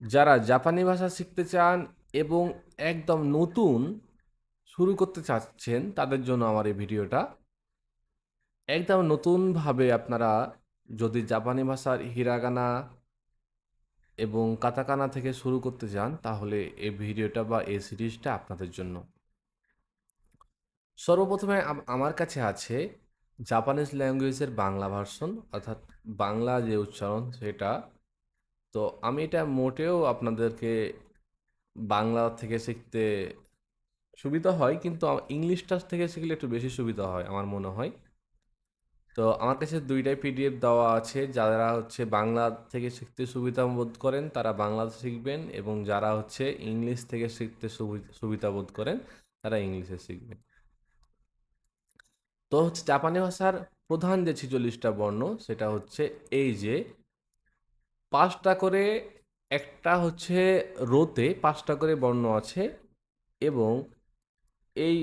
যারা জাপানি ভাষা শিখতে চান এবং একদম নতুন শুরু করতে চাচ্ছেন তাদের জন্য আমার এই ভিডিওটা। একদম নতুনভাবে আপনারা যদি জাপানি ভাষার হিরাগানা এবং কাতাকানা থেকে শুরু করতে চান তাহলে এই ভিডিওটা বা এই সিরিজটা আপনাদের জন্য। সর্বপ্রথমে আমার কাছে আছে জাপানিজ ল্যাঙ্গুয়েজের বাংলা ভার্সন, অর্থাৎ বাংলা যে উচ্চারণ সেটা। তো আমি এটা মোটেও আপনাদেরকে বাংলা থেকে শিখতে সুবিধা হয়, কিন্তু ইংলিশটা থেকে শিখলে একটু বেশি সুবিধা হয় আমার মনে হয়। তো আমার কাছে ২ টাই পিডিএফ দেওয়া আছে। যারা হচ্ছে বাংলা থেকে শিখতে সুবিধা বোধ করেন তারা বাংলা শিখবেন, এবং যারা হচ্ছে ইংলিশ থেকে শিখতে সুবিধা বোধ করেন তারা ইংলিশে শিখবেন। তো হচ্ছে জাপানি ভাষার প্রধান যে ৪৬টা বর্ণ সেটা হচ্ছে এই যে ৫টা করে, একটা হচ্ছে রোতে ৫টা করে বর্ণ আছে, এবং এই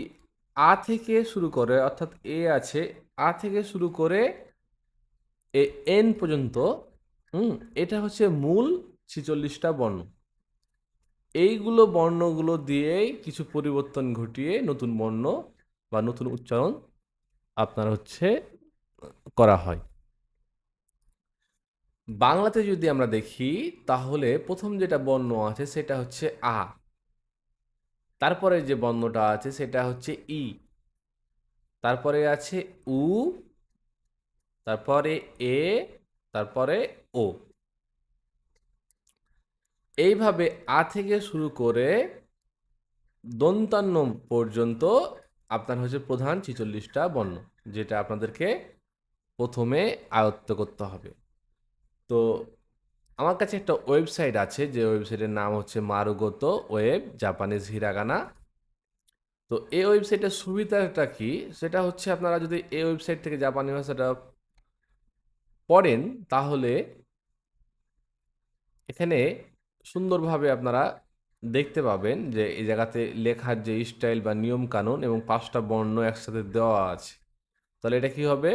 আ থেকে শুরু করে, অর্থাৎ এ আছে, আ থেকে শুরু করে এন পর্যন্ত। হুম, এটা হচ্ছে মূল ৪৬টা বর্ণ। এইগুলো বর্ণগুলো দিয়েই কিছু পরিবর্তন ঘটিয়ে নতুন বর্ণ বা নতুন উচ্চারণ আপনার হচ্ছে করা হয়। বাংলাতে যদি আমরা দেখি তাহলে প্রথম যেটা বর্ণ আছে সেটা হচ্ছে আ। তারপরে যে বর্ণটা আছে সেটা হচ্ছে ই। তারপরে আছে উ, তারপরে এ, তারপরে ও। এইভাবে আ থেকে শুরু করে দন্তান্ন পর্যন্ত আপনার হচ্ছে প্রধান ৪৬টা বর্ণ, যেটা আপনাদেরকে প্রথমে আয়ত্ত করতে হবে। তো আমার কাছে একটা ওয়েবসাইট আছে, যে ওয়েবসাইটের নাম হচ্ছে মারুগোতো ওয়েব জাপানিজ হিরাগানা। তো এই ওয়েবসাইটের সুবিধাটা কি, সেটা হচ্ছে আপনারা যদি এই ওয়েবসাইট থেকে জাপানি ভাষাটা পড়েন তাহলে এখানে সুন্দরভাবে আপনারা দেখতে পাবেন যে এই জায়গাতে লেখার যে স্টাইল বা নিয়ম কানুন এবং ৫টা বর্ণ একসাথে দেওয়া আছে। তাহলে এটা কি হবে,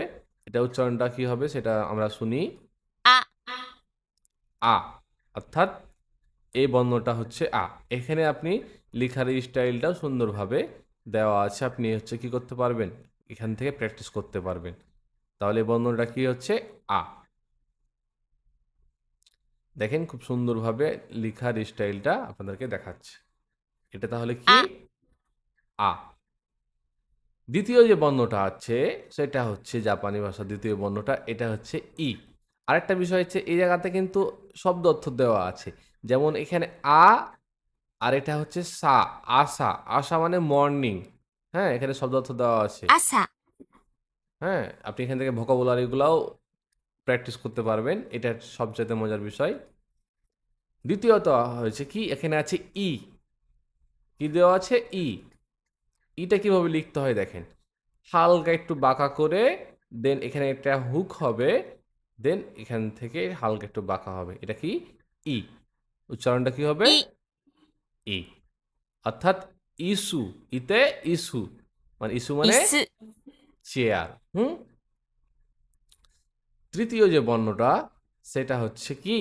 এটা উচ্চারণটা কি হবে সেটা আমরা শুনি। আ আ, অর্থাৎ এই বর্ণটা হচ্ছে আ। এখানে আপনি লেখার স্টাইলটাও সুন্দরভাবে দেওয়া আছে, আপনি হচ্ছে কি করতে পারবেন, এখান থেকে প্র্যাকটিস করতে পারবেন। তাহলে এই বর্ণটা কি হচ্ছে আ। দেখেন খুব সুন্দরভাবে লিখার স্টাইলটা আপনাদেরকে দেখাচ্ছে। এটা তাহলে আ কি আ। দ্বিতীয় যে বর্ণটা আছে সেটা হচ্ছে জাপানি ভাষার দ্বিতীয় বর্ণটা, এটা হচ্ছে ই। আরেকটা বিষয় হচ্ছে এই জায়গাতে কিন্তু শব্দ অর্থ দেওয়া আছে। যেমন এখানে আ, আর এটা হচ্ছে সা, আসা। আসা মানে মর্নিং। হ্যাঁ? এখানে শব্দ অর্থ দেওয়া আছে। আসা হ্যাঁ? আপনি এখান থেকে ভোকাবুলারি গুলাও প্র্যাকটিস করতে পারবেন। এটা সবচাইতে মজার বিষয়। দ্বিতীয়ত হয়েছে কি, এখানে আছে ই। কি দেওয়া আছে? ই। ইটা কিভাবে লিখতে হয় দেখেন। হালকা একটু বাঁকা করে, দেন এখানে একটা হুক হবে, দেন এখান থেকে হালকা একটু বাঁকা হবে। এটা কি? ই। উচ্চারণটা কি হবে? ই ই। অর্থাৎ ইস্যু, ইতে ইস্যু। মানে ইস্যু মানে 椅子 চেয়ার। হুম? তৃতীয় যে বর্ণটা সেটা হচ্ছে কি?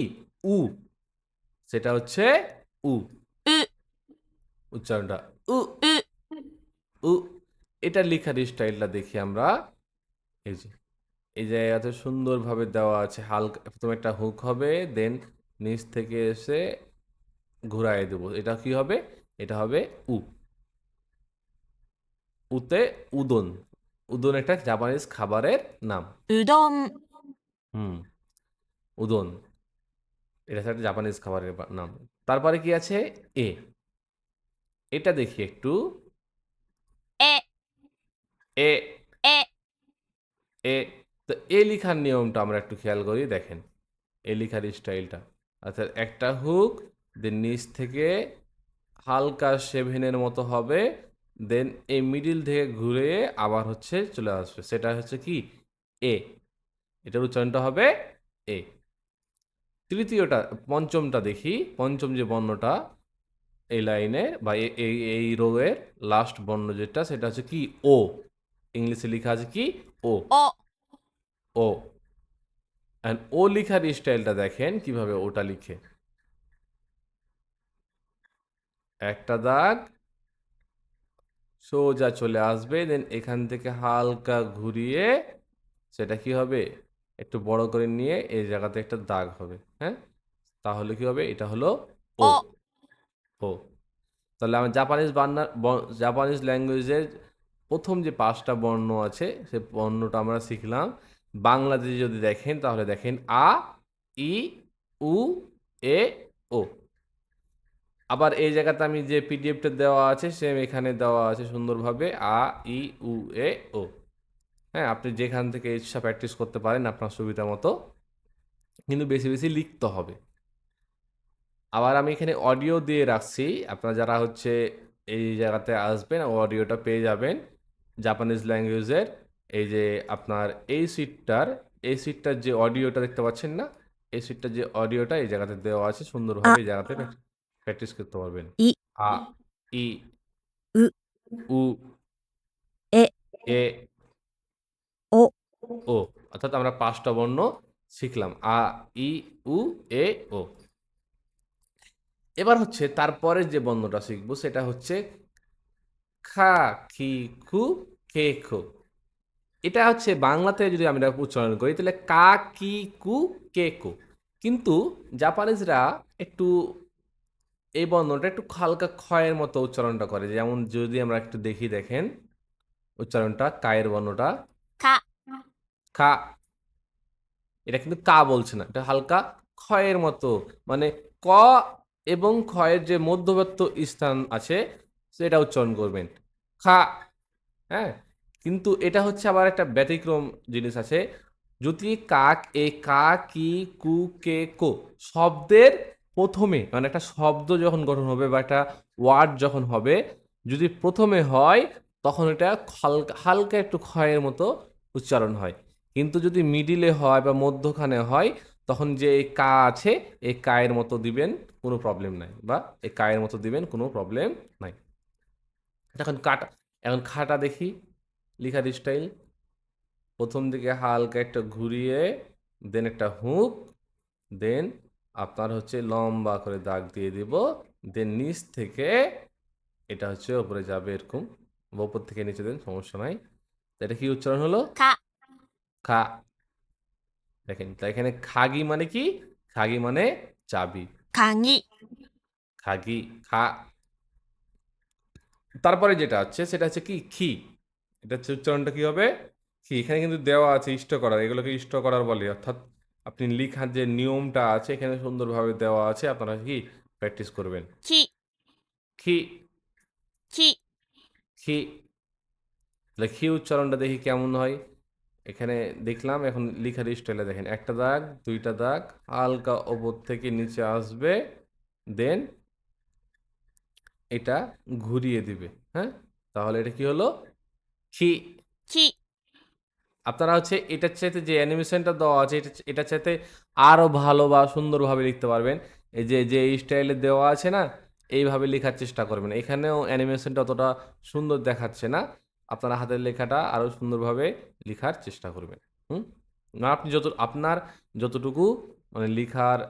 উ। সেটা হচ্ছে উ। う উচ্চারণটা উ, う উ। এটার লেখার স্টাইলটা দেখি আমরা। এই যে এই জায়গাতে সুন্দরভাবে দেওয়া আছে, হালকা প্রথমে একটা হুক হবে, দেন নিচ থেকে এসে ঘুরায় দেব। এটা কি হবে? এটা হবে উ। উতে উদন। উদন একটা জাপানিজ খাবারের নাম। うどん হুম, উদন। এটা একটা জাপানিজ খাবারের নাম। তারপরে কি আছে? এ। এটা দেখি একটু। え এ, え এ। তো এ লিখার নিয়মটা আমরা একটু খেয়াল করি, দেখেন। এ লিখার স্টাইলটা। অর্থাৎ একটা হুক, দেন নিচ থেকে হালকা সেভেনের মতো হবে, দেন এই মিডিল থেকে ঘুরে আবার হচ্ছে চলে আসবে, সেটা হচ্ছে কি এ। এটার উচ্চারণটা হবে এ। তৃতীয়টা, পঞ্চমটা দেখি। পঞ্চম যে বর্ণটা এই লাইনে বা এই রোয়ের লাস্ট বর্ণ যেটা সেটা হচ্ছে কি ও। ইংলিশে লেখা আছে কি ও। お ও। অ্যান্ড ও লিখার স্টাইলটা দেখেন কিভাবে ওটা লিখে। একটা দাগ সোজা চলে আসবে, দেন এখান থেকে হালকা ঘুরিয়ে সেটা কি হবে, একটু বড় করে নিয়ে এই জায়গাতে একটা দাগ হবে। হ্যাঁ, তাহলে কি হবে, এটা হলো ও। ও, ও, তাহলে আমার জাপানিজ ল্যাঙ্গুয়েজের প্রথম যে 5টা বর্ণ আছে সে বর্ণটা আমরা শিখলাম। বাংলাতে যদি দেখেন তাহলে দেখেন আ, ই, উ, এ, ও। আবার এই জায়গাতে আমি যে পিডিএফটা দেওয়া আছে সেম এখানে দেওয়া আছে সুন্দরভাবে আ, ই, উ, এ, ও। হ্যাঁ, আপনি যেখান থেকে ইচ্ছা প্র্যাকটিস করতে পারেন আপনার সুবিধা মতো, কিন্তু বেশি বেশি লিখতে হবে। আবার আমি এখানে অডিও দিয়ে রাখছি, আপনারা যারা হচ্ছে এই জায়গাতে আসবেন অডিওটা পেয়ে যাবেন জাপানিজ ল্যাঙ্গুয়েজের। এই যে আপনার এই সিটটার যে অডিওটা দেখতে পাচ্ছেন না, এই সিটটার যে অডিওটা এই জায়গাতে দেওয়া আছে আ, সুন্দরভাবে, এই জায়গাতে প্র্যাকটিস করতে পারবেন। ই, আ, ই, উ, উ, এ, এ, ও, ও। অর্থাৎ আমরা 5টা বর্ণ শিখলাম আ, ই, উ, এ, ও। এবার হচ্ছে তারপরে যে বর্ণটা শিখবো সেটা হচ্ছে খা, খি, খু, কে, খো। এটা হচ্ছে বাংলাতে যদি আমরা উচ্চারণ করি তাহলে কা, কি, কু, কে, কো। কিন্তু জাপানিজরা একটু এই বর্ণটা একটু হালকা ক্ষয়ের মতো উচ্চারণটা করে। যেমন যদি আমরা একটু দেখি, দেখেন উচ্চারণটা কায়ের বর্ণটা কা, খা, এটা কিন্তু কা বলছে না, এটা হালকা ক্ষয়ের মতো, মানে ক এবং ক্ষয়ের যে মধ্যবর্ত স্থান আছে সেটা উচ্চারণ করবেন খা। হ্যাঁ, কিন্তু এটা হচ্ছে আবার একটা ব্যতিক্রম জিনিস আছে। যদি কাক এ কা, কি, কু, কে, কো শব্দের প্রথমে, মানে একটা শব্দ যখন গঠন হবে বা একটা ওয়ার্ড যখন হবে, যদি প্রথমে হয় তখন এটা হালকা হালকা একটু ক্ষয়ের মতো উচ্চারণ হয়। কিন্তু যদি মিডিলে হয় বা মধ্যখানে হয় তখন যে এই কা আছে এই কায়ের মতো দিবেন, কোনো প্রবলেম নাই, বা এই কায়ের মতো দিবেন, কোনো প্রবলেম নাই। এখন কাটা, এখন খাটা দেখি লিখার স্টাইল। প্রথম দিকে হালকা একটা ঘুরিয়ে, দেন একটা হুক, দেন আপনার হচ্ছে লম্বা করে দাগ দিয়ে দিব, দেন নিচ থেকে এটা হচ্ছে ওপরে যাবে এরকম, বা ওপর থেকে নিচে দেন, সমস্যা নাই। তো এটা কি উচ্চারণ হলো, কা, খা। দেখেন তো এখানে খাগি মানে কি, খাগি মানে চাবি, কাঙি, খাগি, খা। তারপরে যেটা আছে সেটা হচ্ছে কি খি, এটা হচ্ছে উচ্চারণটা কি হবে, খি। এখানে কিন্তু দেওয়া আছে ইষ্ট করার, এগুলোকে ইষ্ট করার বলে, অর্থাৎ আপনি লিখার যে নিয়মটা আছে এখানে সুন্দরভাবে দেওয়া আছে, আপনারা কি প্র্যাকটিস করবেন। কি, খি, কি, খি। তাহলে খি উচ্চারণটা দেখি কেমন হয়। এখানে দেখলাম, এখন লিখার স্টাইলে দেখেন, একটা দাগ, দুইটা দাগ, হালকা ওপর থেকে নিচে আসবে, দেন এটা ঘুরিয়ে দিবে। হ্যাঁ, তাহলে এটা কি হলো, খি। কি, আপনারা হচ্ছে এটার চাইতে যে অ্যানিমেশনটা দেওয়া আছে এটার চাইতে আরো ভালো বা সুন্দরভাবে লিখতে পারবেন। এই যে যে স্টাইলে দেওয়া আছে না, এইভাবে লেখার চেষ্টা করবেন। এখানেও অ্যানিমেশনটা অতটা সুন্দর দেখাচ্ছে না, আপনারা হাতের লেখাটা আরো সুন্দরভাবে লিখার চেষ্টা করবেন। হুম, না আপনি আপনার যতটুকু মানে লিখার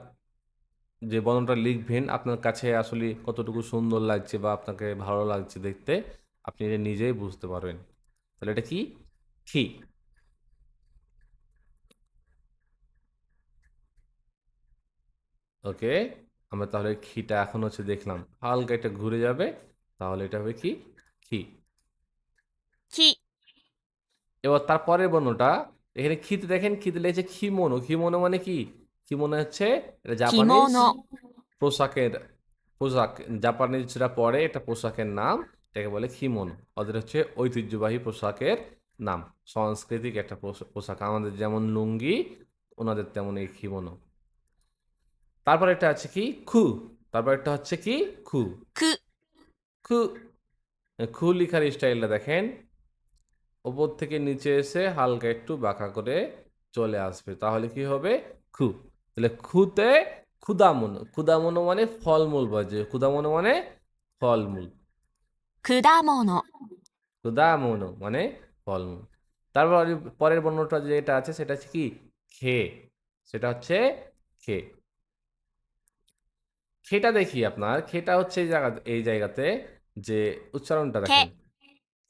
যে বর্ণটা লিখবেন আপনার কাছে আসলে কতটুকু সুন্দর লাগছে বা আপনাকে ভালো লাগছে দেখতে, আপনি এটা নিজেই বুঝতে পারবেন। তাহলে এটা কি, ঠিক। ওকে, আমরা তাহলে খিটা এখন হচ্ছে দেখলাম হালকা এটা ঘুরে যাবে, তাহলে এটা হবে কি, খি। কি, এবার তারপরের বর্ণটা, এখানে খিতে দেখেন, খিতে লেগেছে খিমোনো। খিমোনো মানে কি, খিমোনো হচ্ছে এটা জাপানিজ কিমোনো, পোশাকের, পোশাক জাপানিজরা পরে এটা পোশাকের নাম, এটাকে বলে খিমোনো। ওদের হচ্ছে ঐতিহ্যবাহী পোশাকের নাম, সাংস্কৃতিক একটা পোশাক, আমাদের যেমন লুঙ্গি ওনাদের তেমন এই খিমোনো। তারপর এটা আছে কি খু, তারপর এটা হচ্ছে কি খু। ku, খু, খু লিখার স্টাইলটা দেখেন, ওপর থেকে নিচে এসে হালকা একটু বাঁকা করে চলে আসবে, তাহলে কি হবে, খু। তাহলে খুতে ক্ষুদামনো, ক্ষুদামনো মানে ফলমূল বাজে, ক্ষুদামনো মানে ফলমূল, kudamono, ক্ষুদামনো মানে ফলমূল। তারপর পরের বর্ণটা যেটা আছে সেটা হচ্ছে কি খে, সেটা হচ্ছে খে। খেটা দেখি আপনার। খেটা হচ্ছে এই জায়গাতে যে উচ্চারণটা দেখেন।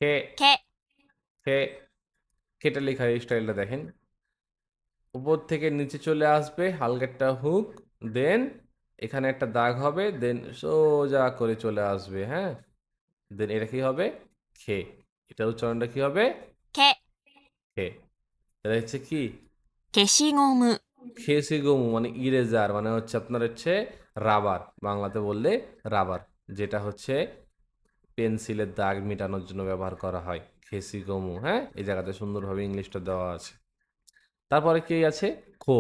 け、 খে, け、 খে, খেটা লেখার স্টাইলটা দেখেন। উপর থেকে নিচে চলে আসবে, হালকা একটা হুক, দেন এখানে একটা দাগ হবে, দেন সোজা করে চলে আসবে, হ্যাঁ? দেন এটা কি হবে? খে। এটার উচ্চারণটা কি হবে? け、 খে। এটা হচ্ছে কি? 消しゴム、 খেসিগোমু মানে ইরেজার মানে হচ্ছে আপনার হচ্ছে রাবার। বাংলাতে বললে রাবার। যেটা হচ্ছে পেন্সিলের দাগ মিটানোর জন্য ব্যবহার করা হয়। খেসিগোমু, হ্যাঁ? এই জায়গাতে সুন্দরভাবে ইংলিশটা দেওয়া আছে। তারপরে কি আছে? খো।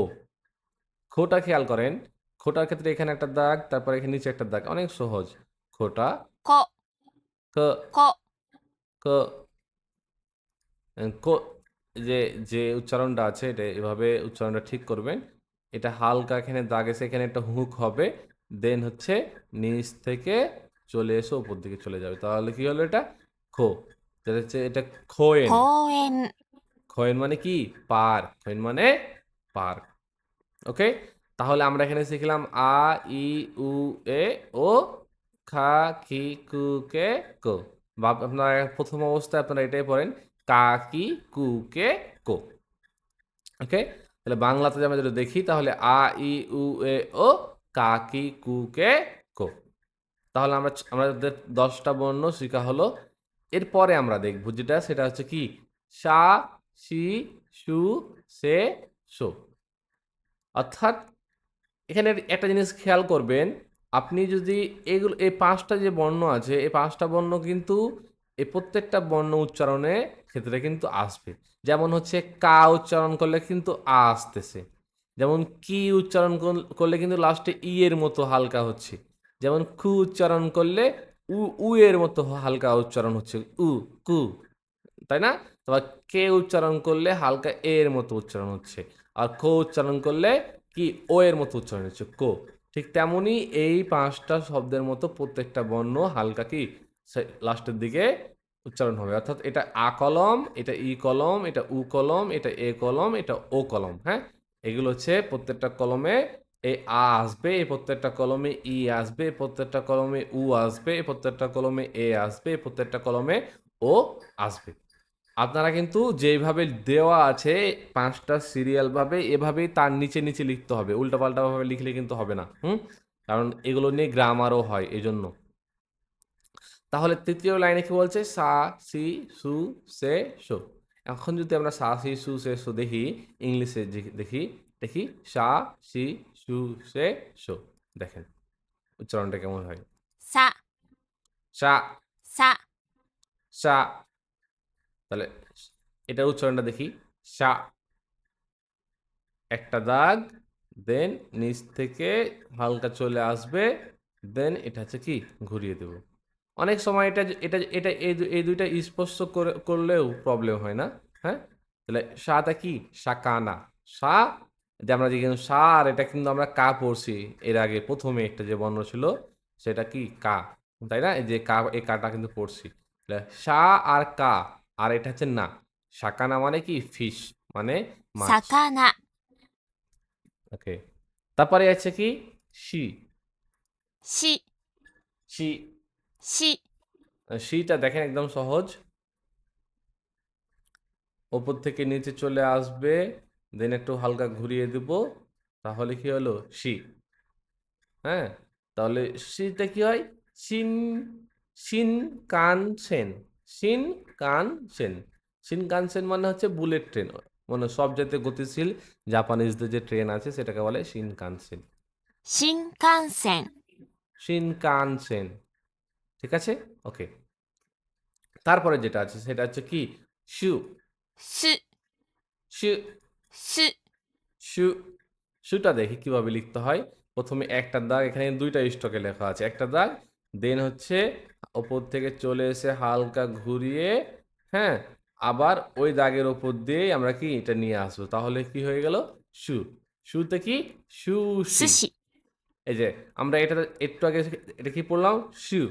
খোটা খেয়াল করেন। খোটার ক্ষেত্রে এখানে একটা দাগ, তারপরে এখানে নিচে একটা দাগ। অনেক সহজ। খোটা, こ、 ক, こ、 ক, কো যে, যে উচ্চারণটা আছে এটা এভাবে উচ্চারণটা ঠিক করবেন। এটা হালকা এখানে দাগ এসে এখানে একটা হুক হবে। দেন হচ্ছে নিচ থেকে চলে এসে উপর দিকে চলে যাবে। তাহলে কি হলো এটা? খো। যেটা হচ্ছে এটা খোয়েন। 公園、 খোয়েন মানে কি? পার্ক। খোয়েন মানে পার্ক। ওকে? তাহলে আমরা এখানে শিখলাম আ, ই, উ, এ, ও, খা, খি, কু, কে, কো। বা আপনারা প্রথম অবস্থায় আপনারা এটাই পড়েন কা, কি, কু, কে, কো। ওকে? তাহলে বাংলাতে যদি আমরা যদি দেখি তাহলে আ, ই, উ, এ, ও, কা, কি, কু, কে, কো। তাহলে আমাদের ১০ টা বর্ণ শিখা হলো। এরপরে আমরা দেখব যেটা সেটা হচ্ছে কি? সা, সি, সু, সে, সো। অর্থাৎ এখানে একটা জিনিস খেয়াল করবেন, আপনি যদি এই ৫ টা যে বর্ণ আছে, এই ৫ টা বর্ণ কিন্তু এই প্রত্যেকটা বর্ণ উচ্চারণের ক্ষেত্রে কিন্তু আসবে। যেমন হচ্ছে কা উচ্চারণ করলে কিন্তু আ আসতেছে। যেমন কি উচ্চারণ করলে কিন্তু লাস্টে ই এর মতো হালকা হচ্ছে। যেমন কু উচ্চারণ করলে উ এর মতো হালকা উচ্চারণ হচ্ছে। কু। তাই না? তারপর কে উচ্চারণ করলে হালকা এ এর মতো উচ্চারণ হচ্ছে। আর কো উচ্চারণ করলে কি ও এর মতো উচ্চারণ হচ্ছে কো। ঠিক তেমনই এই ৫ টা শব্দের মতো প্রত্যেকটা বর্ণ হালকা কি লাস্টের দিকে উচ্চারণ হবে। অর্থাৎ এটা আ কলম, এটা ই কলম, এটা উ কলম, এটা এ কলম, এটা ও কলম, হ্যাঁ? এগুলো হচ্ছে প্রত্যেকটা কলমে এই আ আসবে, এই প্রত্যেকটা কলমে ই আসবে, এই প্রত্যেকটা কলমে উ আসবে, এই প্রত্যেকটা কলমে এ আসবে, এই প্রত্যেকটা কলমে ও আসবে। আপনারা কিন্তু যেইভাবে দেওয়া আছে ৫ টা সিরিয়াল ভাবে এভাবেই তার নিচে লিখতে হবে। উল্টাপাল্টা ভাবে লিখলে কিন্তু হবে না। হুম? কারণ এগুলো নিয়ে গ্রামারও হয় এজন্য। তাহলে ৩য় লাইনে কি বলছে? সা, সি, সু, সে, সো। এখন যদি আমরা সা, সি, সু, সে, সো দেখি, ইংলিশে দেখি, দেখি সা, সি, সু, সে, সো। দেখেন উচ্চারণটা কেমন হয়? さ、 সা, さ、 সা। তাহলে এটার উচ্চারণটা দেখি। সা। একটা দাগ, দেন নিচ থেকে হালকা চলে আসবে, দেন এটা হচ্ছে কি ঘুরিয়ে দেব। অনেক সময় এটা এই ২ টা স্পর্শ করলেও প্রবলেম হয় না, হ্যাঁ? তাহলে টা কি? সাকানা। সা যে আমরা যে কিন্তু সা আর এটা কিন্তু আমরা কা পড়ছি এর আগে ১ম এ একটা যে বর্ণ ছিল সেটা কি? কা। তাই না? এই যে কা এই কাটা কিন্তু পড়ছি। তাহলে সা আর কা আর এটা হচ্ছে না। সাকানা মানে কি? ফিশ মানে মাছ। 魚、 ওকে। তারপরে আছে কি? সি। し、 সি し、 সিটা দেখেন একদম সহজ। ওপর থেকে নিচে চলে আসবে, দেন একটু হালকা ঘুরিয়ে দিব। তাহলে কি হলো? সি। হ্যাঁ? তাহলে সিতে কি হয়? শিন শিনকানসেন। শিনকানসেন। শিনকানসেন মানে হচ্ছে বুলেট ট্রেন। মানে সবচাইতে গতিশীল জাপানিজদের যে ট্রেন আছে সেটাকে বলে শিনকানসেন। 新幹線、 শিনকানসেন। ঠিক আছে? ওকে। তারপরে যেটা আছে সেটা হচ্ছে কি? শু, す、 শু, す、 শু। শুটা দেখি কিভাবে লিখতে হয়। ১ম এ একটা দাগ এখানে ২ টা স্টকে লেখা আছে। একটা দাগ, দেন হচ্ছে ওপর থেকে চলে এসে হালকা ঘুরিয়ে, হ্যাঁ? আবার ওই দাগের উপর দিয়েই আমরা কি এটা নিয়ে আসবো। তাহলে কি হয়ে গেল? শু। শুতে কি? 寿 সুশি। 司、 এই যে আমরা একটু আগে এটা কি পড়লাম? সু।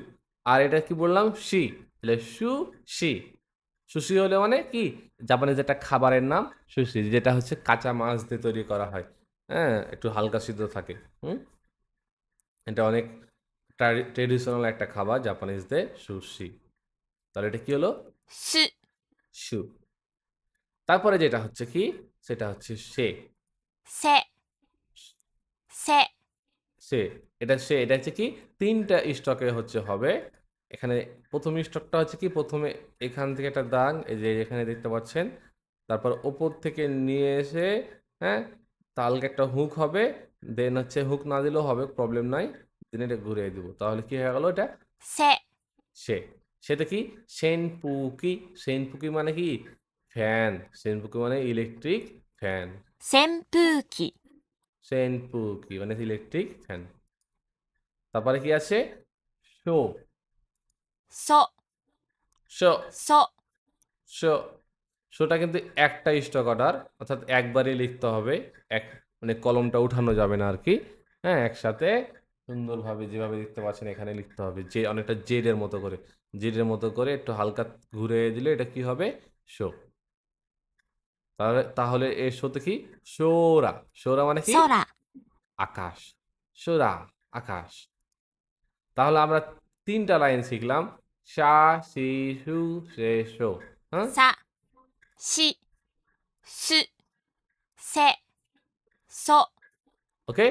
আর এটা কি বললাম? শি। তাহলে সু-শি। সুশি হলে মানে কি? জাপানিজ একটা খাবারের নাম সুশি। যেটা হচ্ছে কাঁচা মাছ দিয়ে তৈরি করা হয়। হ্যাঁ? একটু হালকা সিদ্ধ থাকে। হুম? এটা অনেক ট্রেডিশনাল একটা খাবার জাপানিজদের সুশি। তাহলে এটা কি হলো? す、 শু। তারপরে যেটা হচ্ছে কি? সেটা হচ্ছে সে। せ、せ、 সে। এটা হচ্ছে কি? ৩ টা স্টকে হচ্ছে হবে। এখানে ১ম স্টকটা হচ্ছে কি? ১ম এ এখান থেকে একটা দাগ, এই যে এখানে দেখতে পাচ্ছেন। তারপর ওপর থেকে নিয়ে এসে, হ্যাঁ? তালকে একটা হুক হবে। দেন হচ্ছে হুক না দিলেও হবে, প্রবলেম নাই। দেন এটা ঘুরিয়ে দিব। তাহলে কি হয়ে গেল এটা? せ、 সে। সেটা কি? সেনপুকি। সেনপুকি মানে কি? ফ্যান। সেনপুকি মানে ইলেকট্রিক ফ্যান। 扇風機、 সেনপুকি মানে ইলেকট্রিক ফ্যান। তারপরে কি আছে? শো। そ、 শো। そ、 শো। শোটা কিন্তু একটা স্টক অর্ডার, অর্থাৎ একবারই লিখতে হবে। এক মানে কলমটা উঠানো যাবে না আরকি। হ্যাঁ? একসাথে সুন্দরভাবে যেভাবে দেখতে পাচ্ছেন এখানে লিখতে হবে। যে অনেকটা জেড এর মতো করে। জেড এর মতো করে একটু হালকা ঘুরিয়ে দিলে এটা কি হবে? শো। তাহলে এর শোতে কি? সোরা। সোরা মানে কি? 空、 আকাশ। সোরা, আকাশ। তাহলে আমরা ৩ টা লাইন শিখলাম। সা, সি, সু, সে, সো। হ্যাঁ? さ、し、す、せ、そ、 ওকে?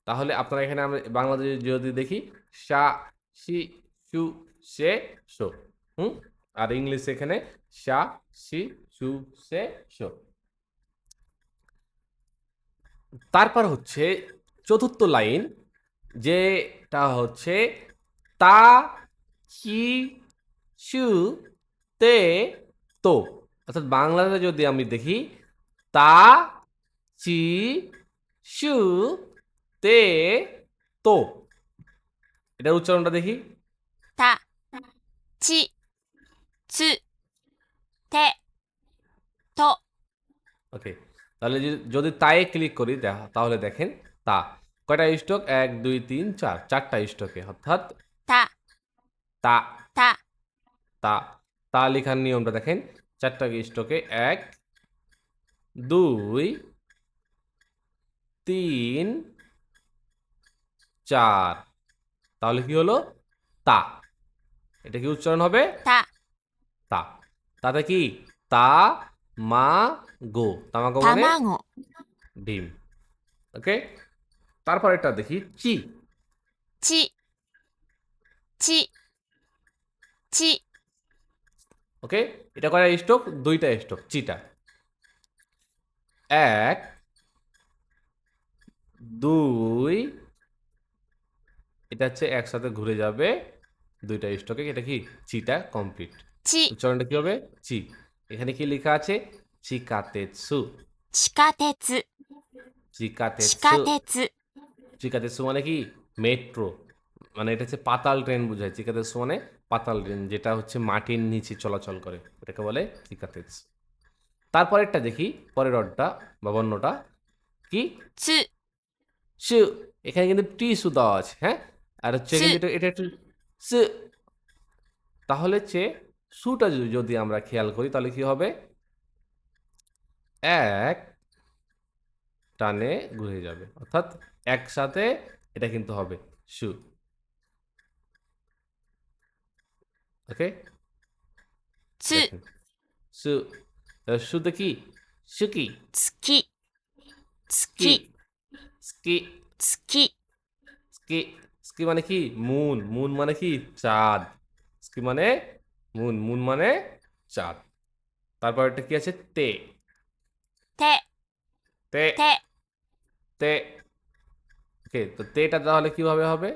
তাহলে আপনারা এখানে আমরা বাংলাদেশে যদি দেখি সা, সি, সু, সে, সো। হুম? আর ইংলিশে এখানে সা, সি, সু, সে, সো। তারপর হচ্ছে ৪র্থ লাইন, যেটা হচ্ছে তা, চি, সু, তে, তো। অর্থাৎ বাংলাতে যদি আমি দেখি তা, চি, সু, তে, তো। এটার উচ্চারণটা দেখি। た、ち、つ、て、と、 ওকে। তাহলে যদি তায়ে ক্লিক করি তাহলে দেখেন তা। কয়টা স্ট্রোক? ১, ২, ৩, ৪ ৪টা স্ট্রোকে, অর্থাৎ た、 তা, た、 তা। তা লেখার নিয়মটা দেখেন। ৪টা স্ট্রোকে ১, ২, ৩, ৪। তাহলে কি হলো? তা। এটা কি উচ্চারণ হবে? た、 তা। তাতে কি? তা, মা, গো। তামাগো মানে 卵、 ডিম। ওকে? তারপরেরটা দেখি চি। ち、ち、ち、 ওকে? এটা কয়টা স্ট্রোক? ২ টা স্ট্রোক চিটা। ১, ২, এটা হচ্ছে একসাথে ঘুরে যাবে ২ টা স্ট্রোকে। এটা কি? চিটা কমপ্লিট। ち、 উচ্চারণটা কি হবে? চি। এখানে কি লেখা আছে? চিকাতেৎসু। 地下鉄、地 চিকাতেৎসু। 下鉄、 চিকাতেৎসু মানে কি? মেট্রো। মানে এটা হচ্ছে পাতাল ট্রেন বোঝায়। চিকাতেৎসু মানে পাতাল ট্রেন, যেটা হচ্ছে মাটির নিচে চলাচল করে। এটাকে বলে চিকাতেৎসু। তারপরেরটা দেখি, পরের অর্ডটা বা বর্ণটা কি? つ、 সু। এখানে কিন্তু টি সু দেওয়া আছে, হ্যাঁ? আর হচ্ছে つ、 কিন্তু এটা একটু সু। তাহলে হচ্ছে সুটা যদি আমরা খেয়াল করি তাহলে কি হবে? এক টানে ঘুরে যাবে। অর্থাৎ একসাথে এটা কিন্তু হবে সু। ওকে? つ、 দেখেন। সু। তাহলে সুতে কি? সুকি। 月、 কি? 月、 স্কি। 月、 স্কি। স্কি মানে কি? মুন। মুন মানে কি? চাঁদ। স্কি মানে মুন। মুন মানে চাঁদ। তারপর এটা কি আছে? তে। て、 তে। て、 তে। ওকে, তো তেটা তাহলে কিভাবে হবে?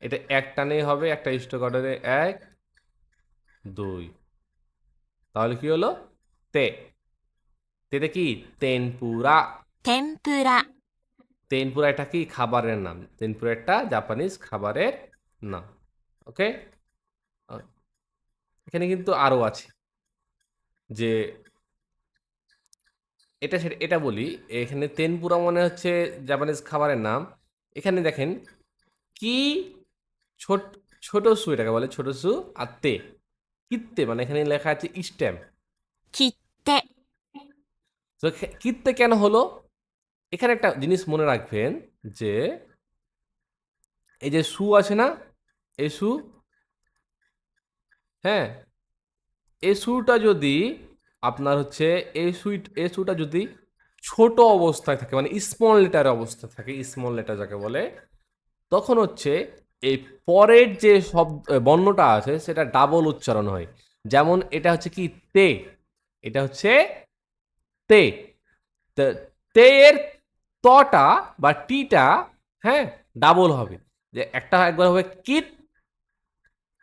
এটা এক টানেই হবে, একটা স্ট্রোক অর্ডারে ১, ২। তাহলে কি হলো? তে। তেতে কি? তেনপুরা। 天ぷら、 তেনপুরা এটা কি? খাবারের নাম। তেনপুরা একটা জাপানিজ খাবারের নাম। ওকে? আ এখানে কিন্তু আরো আছে যে এটা বলি। এখানে তেনপুরা মনে হচ্ছে জাপানিজ খাবারের নাম। এখানে দেখেন কি ছোট, ছোট সু এটাকে বলে, ছোট সু আর তে। কিত্তে মানে এখানে লেখা আছে স্ট্যাম্প। 切って、 তো কিত্তে কেন হলো? এখানে একটা জিনিস মনে রাখবেন যে এই যে সু আছে না, এই সু, হ্যাঁ, এই সুটা যদি আপনার হচ্ছে এই সুটা যদি ছোট অবস্থায় থাকে মানে স্মল লেটার অবস্থায় থাকে, স্মল লেটার যাকে বলে, তখন হচ্ছে এই পরের যে বর্ণটা আছে সেটা ডাবল উচ্চারণ হয়। যেমন এটা হচ্ছে কি তে, এটা হচ্ছে তে। তে- তে এর তটা বা টিটা, হ্যাঁ, ডাবল হবে। যে একটা একবার হবে কিট,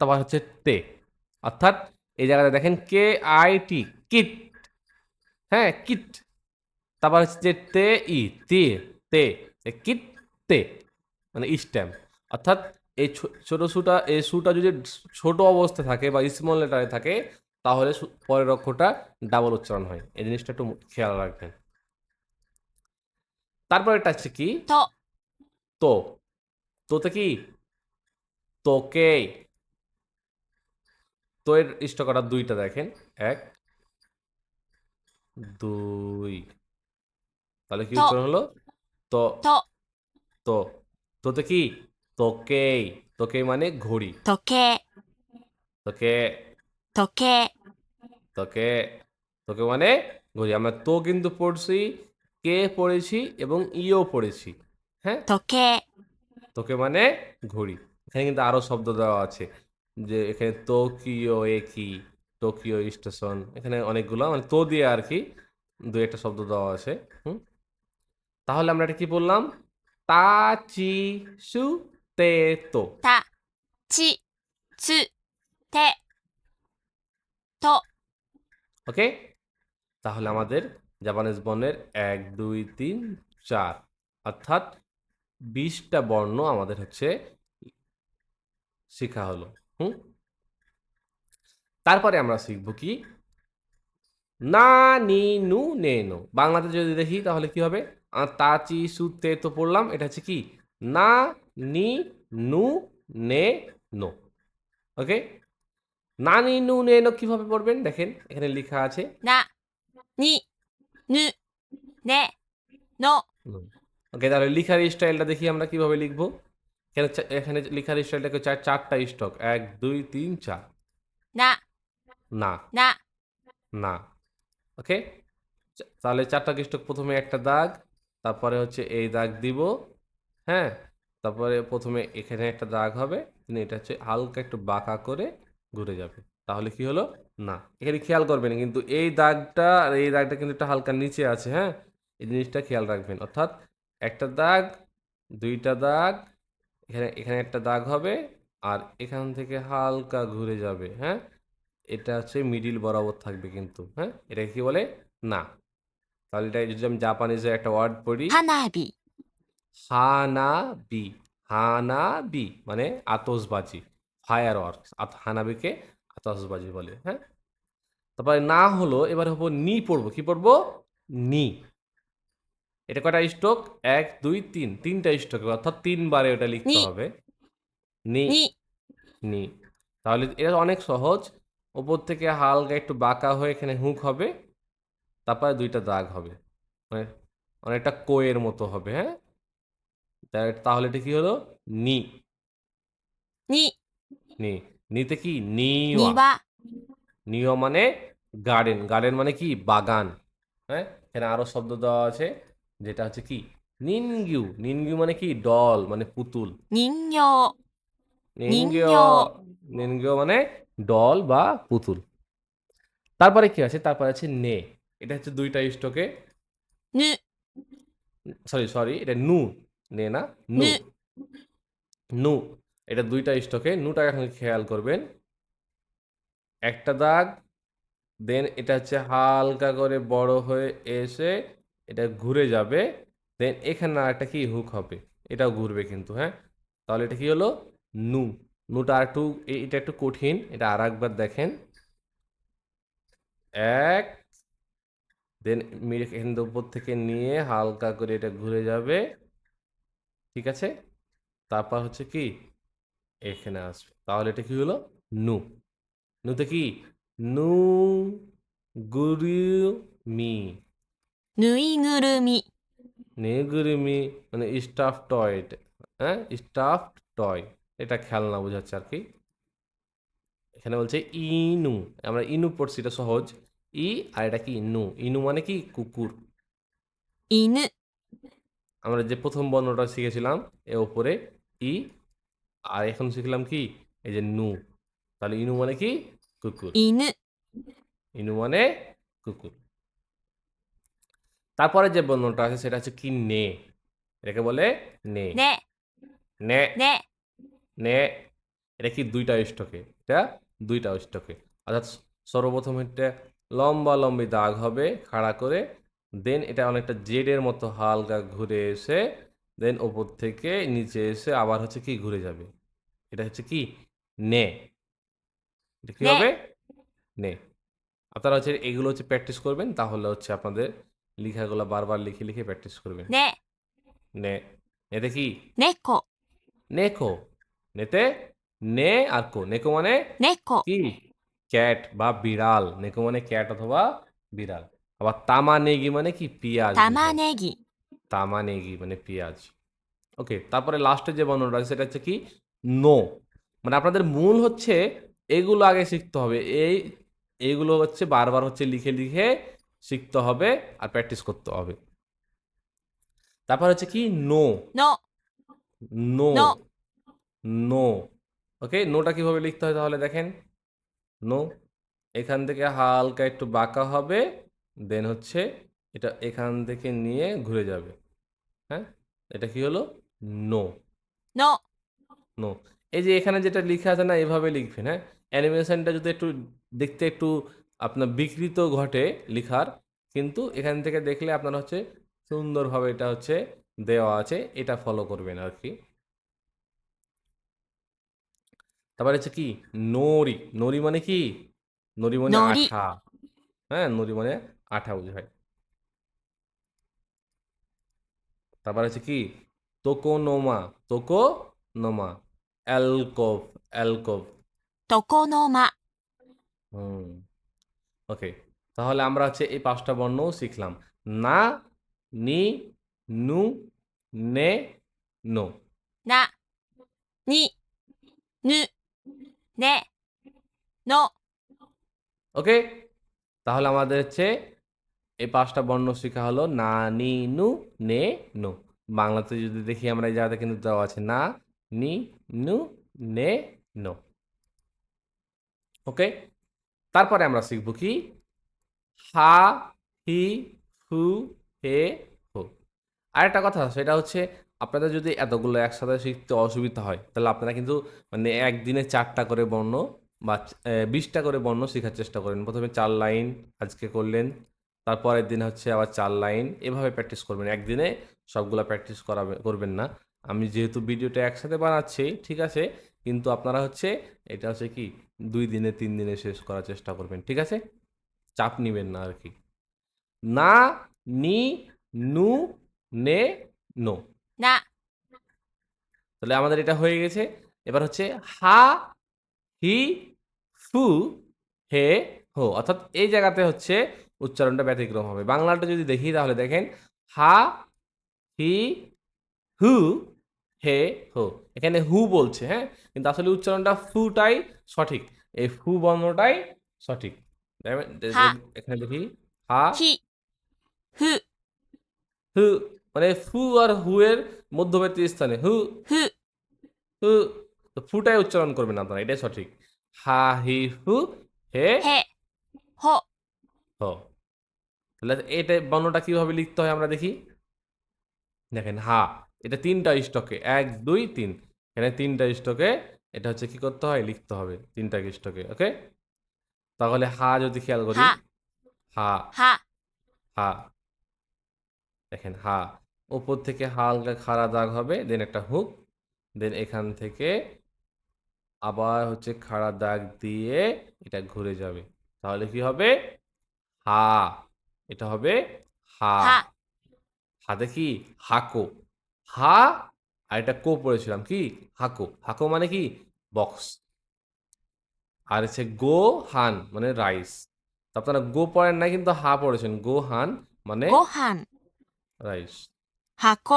তারপর হচ্ছে তে। অর্থাৎ এই জায়গাটা দেখেন কে আই টি, কিট, হ্যাঁ, কিট। তারপর হচ্ছে যে তে ই, তে, তে, কিট, তে, মানে স্ট্যাম্প। অর্থাৎ এই ছোট সুটা, এই সুটা যদি ছোট অবস্থায় থাকে বা স্মল লেটারে থাকে, তাহলে পরের অক্ষরটা ডাবল উচ্চারণ হয়। এই জিনিসটা একটু খেয়াল রাখবেন। তারপর এটা হচ্ছে কি と、 তো, তোতে কি তোকে। তো এর ইষ্টকটা দুইটা দেখেন, এক, দুই, তাহলে কি と、 উচ্চারণ হলো? তো, と、 তো, তোতে কি তোকেই, তোকেই মানে ঘড়ি, 時計、 তোকে, 時計、 তোকে, তোকে মানে ঘড়ি। আমরা তো কিন্তু পড়ছি, কে পড়েছি এবং ইও পড়েছি, হ্যাঁ। 時計、 তোকে মানে ঘড়ি। এখানে কিন্তু আরো শব্দ দেওয়া আছে, যে এখানে টোকিও একি, টোকিও স্টেশন, এখানে অনেকগুলো মানে তো দিয়ে আর কি দুই একটা শব্দ দেওয়া আছে। হুম, তাহলে আমরা এটা কি বললাম? তা চি সু তে তো। た、ち、つ、て、と、 ওকে, তাহলে আমাদের জাপানিজ বর্ণের ১ ২ ৩ ৪, অর্থাৎ ২০টা বর্ণ আমাদের হচ্ছে শেখা হলো। হুম, তারপরে আমরা শিখব কি না নি নু নে নো। বাংলাতে যদি দেখি তাহলে কি হবে? তা চি সু তে তো পড়লাম, এটা হচ্ছে কি না নি নু নে নো। ওকে, না নি নু নে নো কিভাবে পড়বেন দেখেন, এখানে লেখা আছে। な、に、ぬ、ね、の、 ওকে, তাহলে লিখার স্টাইলটা দেখি আমরা কিভাবে লিখবো। এখানে এখানে লিখার স্টাইলটাকে চারটা স্টক, ১ ২ ৩ ৪। な、 না, な、 না। ওকে, তাহলে চারটা স্টক, প্রথমে একটা দাগ, তারপরে হচ্ছে এই দাগ দিব, হ্যাঁ, তারপরে প্রথমে এখানে একটা দাগ হবে, এটা হচ্ছে হালকা একটু বাঁকা করে ঘুরে যাবে। তাহলে কি হলো? না। এখানে খেয়াল করবেন কিন্তু এই দাগটা আর এই দাগটা কিন্তু একটা হালকা নিচে আছে, হ্যাঁ, এই জিনিসটা খেয়াল রাখবেন। অর্থাৎ একটা দাগ, দুইটা দাগ, এখানে এখানে একটা দাগ হবে, আর এখান থেকে হালকা ঘুরে যাবে, হ্যাঁ, এটা হচ্ছে মিডিল বরাবর থাকবে কিন্তু, হ্যাঁ, এটাকে কি বলে? না। তাহলে এটা যদি আমি জাপানিজে একটা ওয়ার্ড পড়ি, 花火、 হানাবি, হানাবি মানে আতশবাজি, ফায়ার ওয়ার্কস। হানাবিকে আতশবাজি বলে, হ্যাঁ। তারপরে না হলো, এবার হবো নি পড়বো, কি পড়বো? নি। এটা কয়টা স্ট্রোক? ১ ২ ৩, তিনটা স্ট্রোক, অর্থাৎ তিনবারে ওটা লিখতে に、 হবে। নি, に、 নি। তাহলে এটা অনেক সহজ। ওপর থেকে হালকা একটু বাঁকা হয়ে এখানে হুক হবে, তারপরে দুইটা দাগ হবে, মানে অনেকটা কোয়ের মতো হবে, হ্যাঁ। তাহলে এটা কি হলো? নি, に、 নি। নিতে কি নিওয়া, 庭、 নিওয়া মানে গার্ডেন, গার্ডেন মানে কি বাগান, হ্যাঁ। এখানে আরো শব্দ দেওয়া আছে, যেটা হচ্ছে কি নিনগিউ, নিনগিউ মানে কি ডল মানে পুতুল, 人形、 人 নিনগিও, 形、 নিনগিও মানে ডল বা পুতুল। তারপরে কি আছে? তারপরে আছে নে, এটা হচ্ছে দুইটা স্টকে, ぬ、 সরি সরি, এটা নু, নে না, নু, ぬ、 নু, এটা দুইটা স্টকে। নুটা এখন খেয়াল করবেন, একটা দাগ, দেন এটা হচ্ছে হালকা করে বড় হয়ে এসে এটা ঘুরে যাবে, দেন এখানে একটা কি হুক হবে, এটাও ঘুরবে কিন্তু, হ্যাঁ। তাহলে এটা কি হলো? নু। নুটা একটু এটা একটু কঠিন, এটা আর একবার দেখেন, এক, দেন এখান থেকে উপর থেকে নিয়ে হালকা করে এটা ঘুরে যাবে, ঠিক আছে। তারপর হচ্ছে কি এখানে আসবে, তাহলে এটা কি হলো? নু। নুতে কি নু গুরু মি, ぬいぐるみ、 নেগুরুমি মানে স্টাফ টয়, হ্যাঁ, স্টাফড টয়। এটা খেলনা বোঝাচ্ছে আর কি। এখানে বলছে ইনু। আমরা ইনু পড়ছি, এটা সহজ। ই আর এটা কি নু। ইনু মানে কি কুকুর। 犬 আমরা যে প্রথম বর্ণটা শিখেছিলাম এ ওপরে ই, আর এখন শিখলাম কি এই যে নু। তাহলে ইনু মানে কি কুকুর। 犬 ইনু মানে কুকুর। তারপরে যে বর্ণটা আছে সেটা হচ্ছে কি নে। এটাকে বলে নে। ね নে ね নে। এটা কি দুইটা স্টকে, এটা দুইটা স্টকে। অর্থাৎ সর্বপ্রথম এটা লম্বা লম্বি দাগ হবে খাড়া করে, দেন এটা অনেকটা জেডের মতো হালকা ঘুরে এসে দেন ওপর থেকে নিচে এসে আবার হচ্ছে কি ঘুরে যাবে। এটা হচ্ছে কি নে। এটা কি ね হবে নে। আপনারা হচ্ছে এগুলো হচ্ছে প্র্যাকটিস করবেন, তাহলে হচ্ছে আপনাদের লেখাগুলো বারবার লিখে লিখে প্র্যাকটিস করবেন। ね নে। নেতে কি 猫 নেকো। নেতে নে আর কো। নেকো মানে 猫 কি ক্যাট বা বিড়াল। নেকো মানে ক্যাট অথবা বিড়াল। আবার তামা নেগি মানে কি পেঁয়াজ 玉 বোঝায়। ねぎ তামা নেগি মানে পেঁয়াজ। ওকে, তারপরে লাস্টে যে বর্ণটা আছে সেটা হচ্ছে কি নো। মানে আপনাদের মূল হচ্ছে এগুলো আগে শিখতে হবে। এইগুলো হচ্ছে বারবার হচ্ছে লিখে লিখে শিখতে হবে আর প্র্যাকটিস করতে হবে। তারপর হচ্ছে কি নো। の নো। の নো। ওকে, নোটা কিভাবে লিখতে হয় তাহলে দেখেন। নো, এখান থেকে হালকা একটু বাঁকা হবে, দেন হচ্ছে এটা এখান থেকে নিয়ে ঘুরে যাবে। হ্যাঁ, এটা কি হলো নো। の নো। এই যে এখানে যেটা লিখা আছে না এভাবে লিখবেন। হ্যাঁ, অ্যানিমেশনটা যদি একটু দেখতে একটু আপনার বিকৃত ঘটে লিখার, কিন্তু এখান থেকে দেখলে আপনার হচ্ছে সুন্দরভাবে এটা হচ্ছে দেওয়া আছে, এটা ফলো করবেন আর কি। তারপরে হচ্ছে কি নরি। নরি মানে কি নরি মানে のり আঠা। হ্যাঁ, নরি মানে আঠা বোঝায়। তারপর হচ্ছে কি তোকোনোমা। তোকোনোমা। অ্যালকোভ। অ্যালকোভ। 床の間 হুম। ওকে, তাহলে আমরা হচ্ছে এই ৫টা বর্ণও শিখলাম। না, নি, নু, নে, নো। なにぬねの ওকে, তাহলে আমাদের হচ্ছে এই ৫টা বর্ণ শেখা হলো না, নি, নু, নে, নো। বাংলাতে যদি দেখি আমরা এই জায়গাতে কিন্তু দেওয়া আছে না, নি, নু, নে, নো। ওকে, তারপরে আমরা শিখব কি হা, হি, হু, হে, হো। আরেকটা কথা সেটা হচ্ছে আপনাদের যদি এতগুলো একসাথে শিখতে অসুবিধা হয় তাহলে আপনারা কিন্তু মানে একদিনে ৪টা করে বর্ণ বা ২০টা করে বর্ণ শেখার চেষ্টা করেন। প্রথমে ৪ লাইন আজকে করলেন, তারপরের দিন হচ্ছে আবার ৪ লাইন, এভাবে প্র্যাকটিস করবেন। একদিনে সবগুলা প্র্যাকটিস করবেন না। আমি যেহেতু ভিডিওটা একসাথে বানাচ্ছি ঠিক আছে, কিন্তু আপনারা হচ্ছে এটা হচ্ছে কি ২ দিনে ৩ দিনে শেষ করার চেষ্টা করবেন, ঠিক আছে? চাপ নিবেন না আর কি। না, নি, নু, নে, নো। な তাহলে আমাদের এটা হয়ে গেছে। এবার হচ্ছে হা, হি, ফু, হে, হো। অর্থাৎ এই জায়গাতে হচ্ছে উচ্চারণটা ব্যতিক্রম হবে। বাংলাটা যদি দেখি তাহলে দেখেন হা, হি, হু, হে, হো। এখানে হু বলছে, হ্যাঁ? কিন্তু আসলে উচ্চারণটা ফুটাই সঠিক। এই ফু বর্ণটাই সঠিক। হা এখানে দেখি হা, ひふ হু, মানে ফু আর হু এর মধ্যবর্তী স্থানে হু, ふ হু। তো ফুটাই উচ্চারণ করবেন আপনারা, এটাই সঠিক। হা, হি, হু, হে, へほ হ। তাহলে এটা বর্ণটা কিভাবে লিখতে হয় আমরা দেখি। দেখেন হা, এটা ৩টা স্টকে ১, ২, ৩। এখানে ৩টা স্টকে এটা হচ্ছে কি করতে হয় লিখতে হবে ৩টা স্টকে। ওকে, তাহলে হা যদি খেয়াল করি, は হা, は হা। দেখেন হা, উপর থেকে হালকা খাড়া দাগ হবে, দেন একটা হুক, দেন এখান থেকে আবার হচ্ছে খাড়া দাগ দিয়ে এটা ঘুরে যাবে। তাহলে কি হবে হা। এটা হবে হা। は হাতে কি হাকো। হা আর এটা কো পড়েছিলাম কি হাকো। হাকো মানে কি বক্স। আর হচ্ছে গো হান মানে রাইস। তো আপনারা গো পড়েন না কিন্তু হা পড়েছেন। গো হান মানে ご飯 রাইস। 箱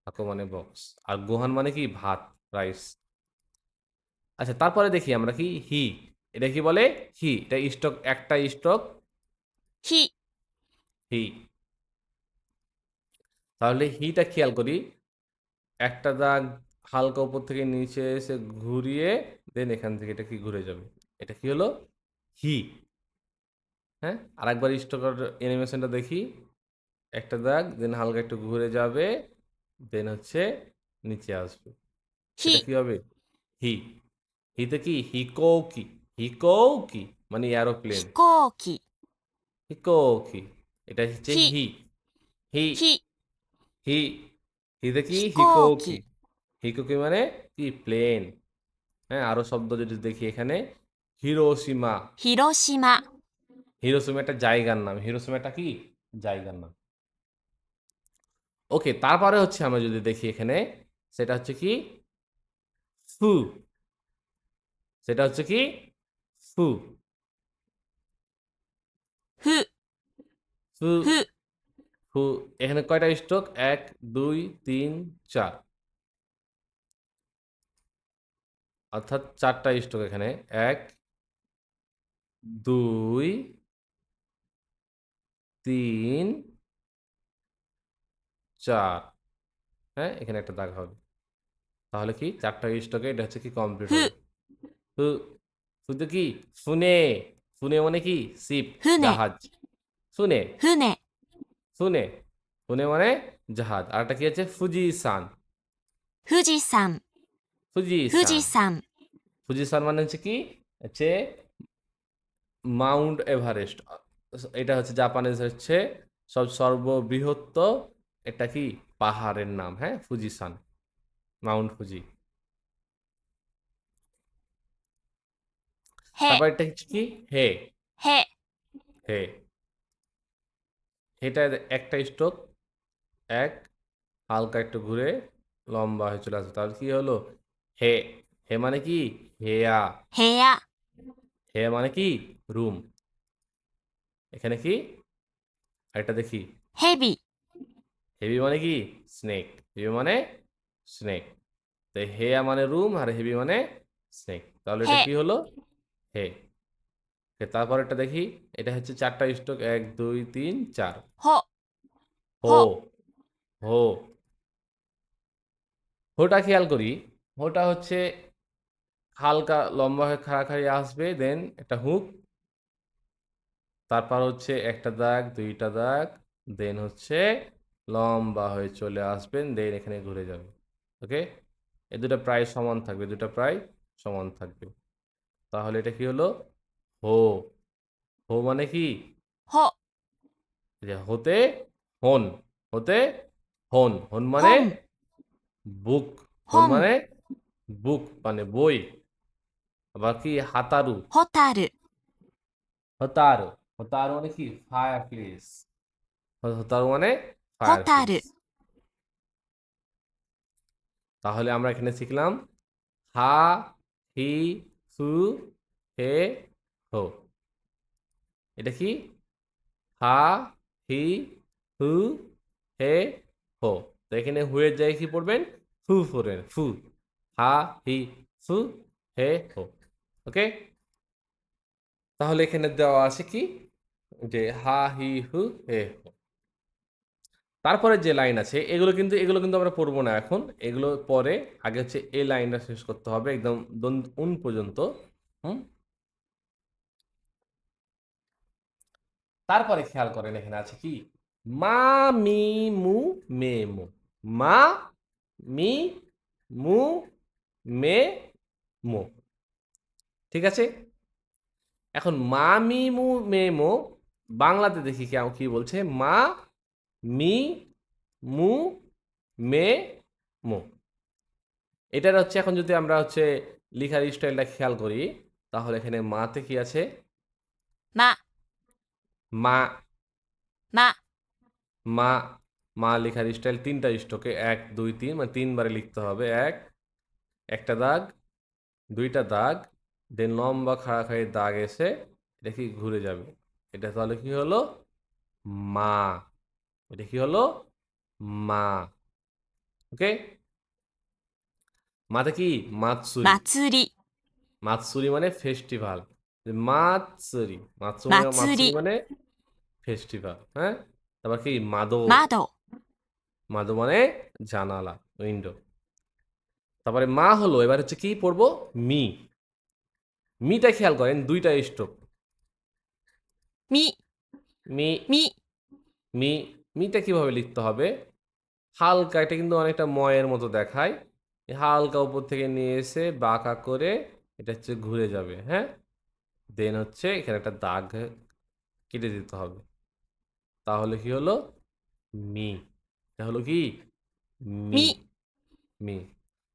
হাকো মানে বক্স। আর গোহান মানে কি ভাত। রাইস। আচ্ছা, তারপরে দেখি আমরা কি হি। এটা কি বলে? হি। এটা স্ট্রোক, একটা স্ট্রোক ひ、 হি। তাহলে হিটা খেয়াল করি। একটা দাগ হালকা উপর থেকে নিচে এসে ঘুরিয়ে দেন এখান থেকে এটা কি ঘুরে যাবে। এটা কি হলো? হি। হ্যাঁ? আরেকবার স্ট্রোকের অ্যানিমেশনটা দেখি। একটা দাগ দেন হালকা একটু ঘুরে যাবে, দেন হচ্ছে নিচে আসবে। এটা ひ、 কি হবে? হি। হিতে কি? হিকৌকি। হিকৌকি মানে এরোপ্লেন। 飛行機、 হিকৌকি। এটা হচ্ছে ひ、 হি। হি। ひ、 হি। হিতে কি? 飛行 হিকৌকি। 機、 হিকৌকি মানে কি? প্লেন। হ্যাঁ, আরো শব্দ যদি দেখি এখানে, হিরোশিমা। 広島、 হিরোশিমা একটা জায়গার নাম। হিরোশিমা একটা কি? জায়গার নাম। ওকে, তারপরে হচ্ছে আমরা যদি দেখি এখানে, সেটা হচ্ছে কি? ফু। সেটা হচ্ছে কি? ফু। ふ、 ফু। ふ、 ফু। এখানে কয়টা স্ট্রোক? ১, ২, ৩, ৪। অর্থাৎ ৪টা স্ট্রোক এখানে। ১, ২, ৩, ৪। হ্যাঁ? এখানে একটা দাগ হবে। তাহলে কি ৪টা স্ট্রোকে এটা হচ্ছে কি? কমপ্লিট ふ、 হলো। ফু। ফুতে কি? ফুনে। ফুনে মানে কি? শিপ, 船、 জাহাজ। ফুনে। 船、 ফুনে। ফুনে মানে জাহাজ। আরেকটা কি আছে? ফুজিসান। 富士山、富 ফুজিসান। 士山、 ফুজিসান মানে হচ্ছে কি? হচ্ছে মাউন্ট এভারেস্ট। এটা হচ্ছে জাপানের হচ্ছে সর্ববৃহৎ এটা কি? পাহাড়ের নাম। হ্যাঁ? ফুজিসান। Mount Fuji. へ、 তারপর এটা হচ্ছে কি? হে। へ、 হে। হেটার একটা স্ট্রোক। ১, হালকা একটু ঘুরে লম্বা হয়ে চলে আসবে। তাহলে কি হলো? হে। হে মানে কি? হেয়া। 部屋、 হেয়া মানে কি? রুম। এখানে কি? আরেকটা দেখি। 蛇、 হেভি মানে কি? স্নেক। হেভি মানে স্নেক। তো হেয়া মানে রুম আর হেভি মানে স্নেক। তাহলে এটা へ、 কি হলো? হে। ওকে, তারপর এটা দেখি। এটা হচ্ছে ৪টা স্ট্রোক। ১, ২, ৩, ৪। ほ、 হো। ほ、 হো। হোটা খেয়াল করি। হোটা হচ্ছে হালকা লম্বা হয়ে খাড়াখাড়ি আসবে, দেন একটা হুক। তারপর হচ্ছে একটা দাগ, ২টা দাগ, দেন হচ্ছে লম্বা হয়ে চলে আসবেন, দেন এখানে ঘুরে যাবে। ওকে? এই ২টা প্রায় সমান থাকবে, ২টা প্রায় সমান থাকবে। তাহলে এটা কি হলো? হো। হো মানে কি? ほ、 এই যে হতে হন। হতে হন। হন মানে 本、 বুক। হন 本、 মানে বুক মানে বই। আবার কি? হাতারু। ホタル、 হতারু। হতারু মানে কি? Fire place. হতারু মানে ホ ফায়ার タ প্লেস। ル、 তাহলে আমরা এখানে শিখলাম হা, হি, হু, হে, হো। এটা কি? হা, হি, হু, হে, হো। তো এখানে হুয়ের জায়গায় কি পড়বেন? ফু পড়বেন। ফু। হা, হি, ফু, হে, হো। ওকে? তাহলে এখানে দেওয়া আছে কি? যে হা, হি, হু, হে, হো। তারপরে যে লাইন আছে এগুলো কিন্তু আমরা পড়বো না এখন। এগুলো পরে। আগে হচ্ছে এই লাইনটা শেষ করতে হবে একদম উন পর্যন্ত। হুম? তারপরে খেয়াল করেন এখানে আছে কি? মা, মি, মু, মে, মো। মা, মি, মু, মে, মো। ঠিক আছে? এখন মা, মি, মু, মে, মো বাংলাতে দেখি কি বলছে? মা, মি, মু, মে, মো। এটার হচ্ছে এখন যদি আমরা হচ্ছে লিখার স্টাইলটা খেয়াল করি, তাহলে এখানে মাতে কি আছে? ま、 মা। ま、 মা। মা লেখার স্টাইল ৩টা স্ট্রোকে ১, ২, ৩ মানে ৩ বারে লিখতে হবে। একটা দাগ, ২টা দাগ, দেন লম্বা খাড়াখাড়ি দাগ এসে এটা কি ঘুরে যাবে। এটা তাহলে কি হলো? মা। এটা কি হলো? মা। ওকে? মাতে কি মাতসুরি 祭り মাতসুরি মানে ফেস্টিভ্যাল মাতসুরি মাতসুরি 祭り মানে ফেস্টিভ্যাল হ্যাঁ তারপর কি মাদো 窓 মাদো মানে জানালা উইন্ডো তারপরে মা হলো এবার হচ্ছে কি পড়বো মি মিটা খেয়াল করেন দুইটা স্ট্রোক み মি み মি মিটা কিভাবে লিখতে হবে হালকা এটা কিন্তু অনেকটা ময়ের মতো দেখায় এই হালকা উপর থেকে নিয়ে এসে বাঁকা করে এটা হচ্ছে ঘুরে যাবে হ্যাঁ দেন হচ্ছে এখানে একটা দাগ কেটে দিতে হবে তাহলে কি হলো মি এটা হলো কি মি み মি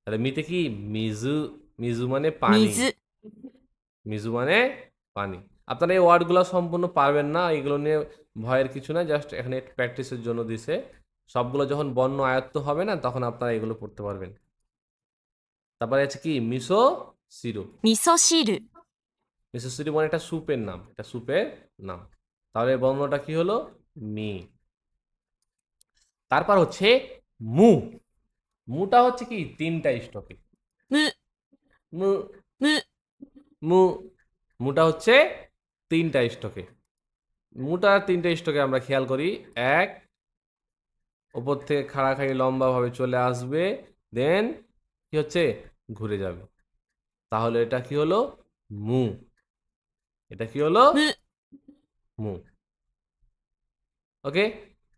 তাহলে মিতে কি মিজু মিজু মানে পানি 水 মিজু মানে পানি আপনারা এই ওয়ার্ডগুলো সম্পূর্ণ পারবেন না এগুলো নিয়ে ভয়ের কিছু না জাস্ট এখানে প্র্যাকটিসের জন্য দিছে সবগুলো যখন বর্ণ আয়ত্ত হবে না তখন আপনারা এগুলো পড়তে পারবেন তারপরে আছে কি মিসো সিরো 味噌汁 মিসো সিরো মানে একটা স্যুপের নাম এটা স্যুপের নাম তাহলে এই বর্ণটা কি হলো মি তারপর হচ্ছে মু মুটা হচ্ছে কি তিনটা স্টকে む মু む মু মুটা হচ্ছে তিনটা স্টকে মুটা তিনটা স্টকে আমরা খেয়াল করি এক ওপর থেকে খাড়াখাড়ি লম্বাভাবে চলে আসবে দেন কি হচ্ছে ঘুরে যাবে তাহলে এটা কি হলো মু এটা কি হলো む মু ওকে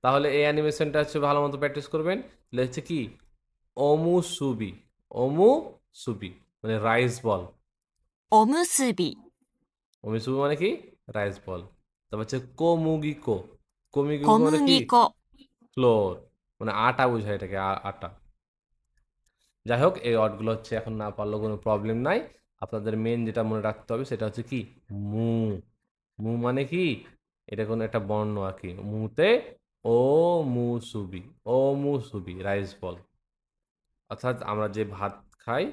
তাহলে এই অ্যানিমেশনটা হচ্ছে ভালো মতো প্র্যাকটিস করবেন তাহলে হচ্ছে কি ওমু সুবি ওমু সুবি মানে রাইস বল おむすび ওমু সুবি মানে কি রাইস বল তারপর হচ্ছে কোমুগিকো কোমিগিকো 小 মানে কি 麦粉 ফ্লোর মানে আটা বোঝায় এটাকে আটা যাই হোক এই ওয়ার্ডগুলো হচ্ছে এখন না পারলেও কোনো প্রবলেম নাই আপনাদের মেন যেটা মনে রাখতে হবে সেটা হচ্ছে কি মু মু মানে কি এটা কোনো একটা বর্ণ আর কি মুতে ও মু সুবি ও মু সুবি রাইস বল অর্থাৎ আমরা যে ভাত খাই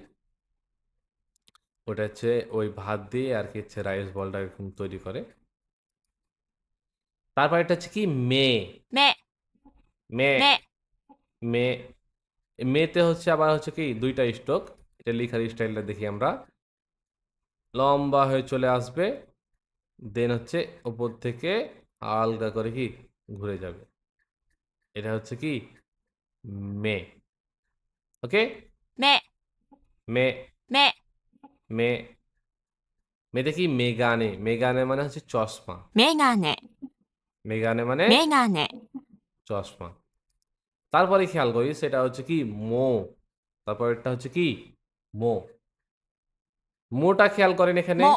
ওটা হচ্ছে ওই ভাত দিয়ে আর কি হচ্ছে রাইস বলটা এরকম তৈরি করে তারপর এটা হচ্ছে কি মে 目 মে 目 মে মেতে হচ্ছে আবার হচ্ছে কি দুইটা স্ট্রোক এটা লেখার স্টাইলটা দেখি আমরা লম্বা হয়ে চলে আসবে দেন হচ্ছে উপর থেকে হালকা করে কি ঘুরে যাবে এটা হচ্ছে কি মে ওকে 目 মে 目 মে মেতে কি মেগানে মেগানে মানে হচ্ছে চশমা メガネ মেগানে মানে メガネ চশমা তারপরে খেয়াল করি সেটা হচ্ছে কি মো তারপর এটা হচ্ছে কি মো মোটা খেয়াল করেন এখানে も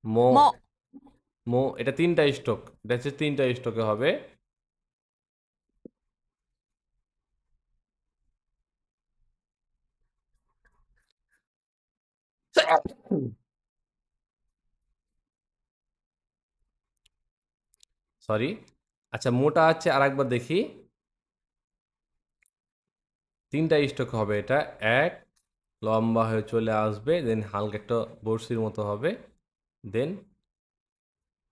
মো も মো এটা তিনটা স্ট্রোক এটা হচ্ছে তিনটা স্ট্রোকে হবে সরি আচ্ছা মোটা আছে আরেকবার দেখি তিনটা স্ট্রোক হবে এটা এক লম্বা হয়ে চলে আসবে দেন হালকা একটা বড়শির মতো হবে দেন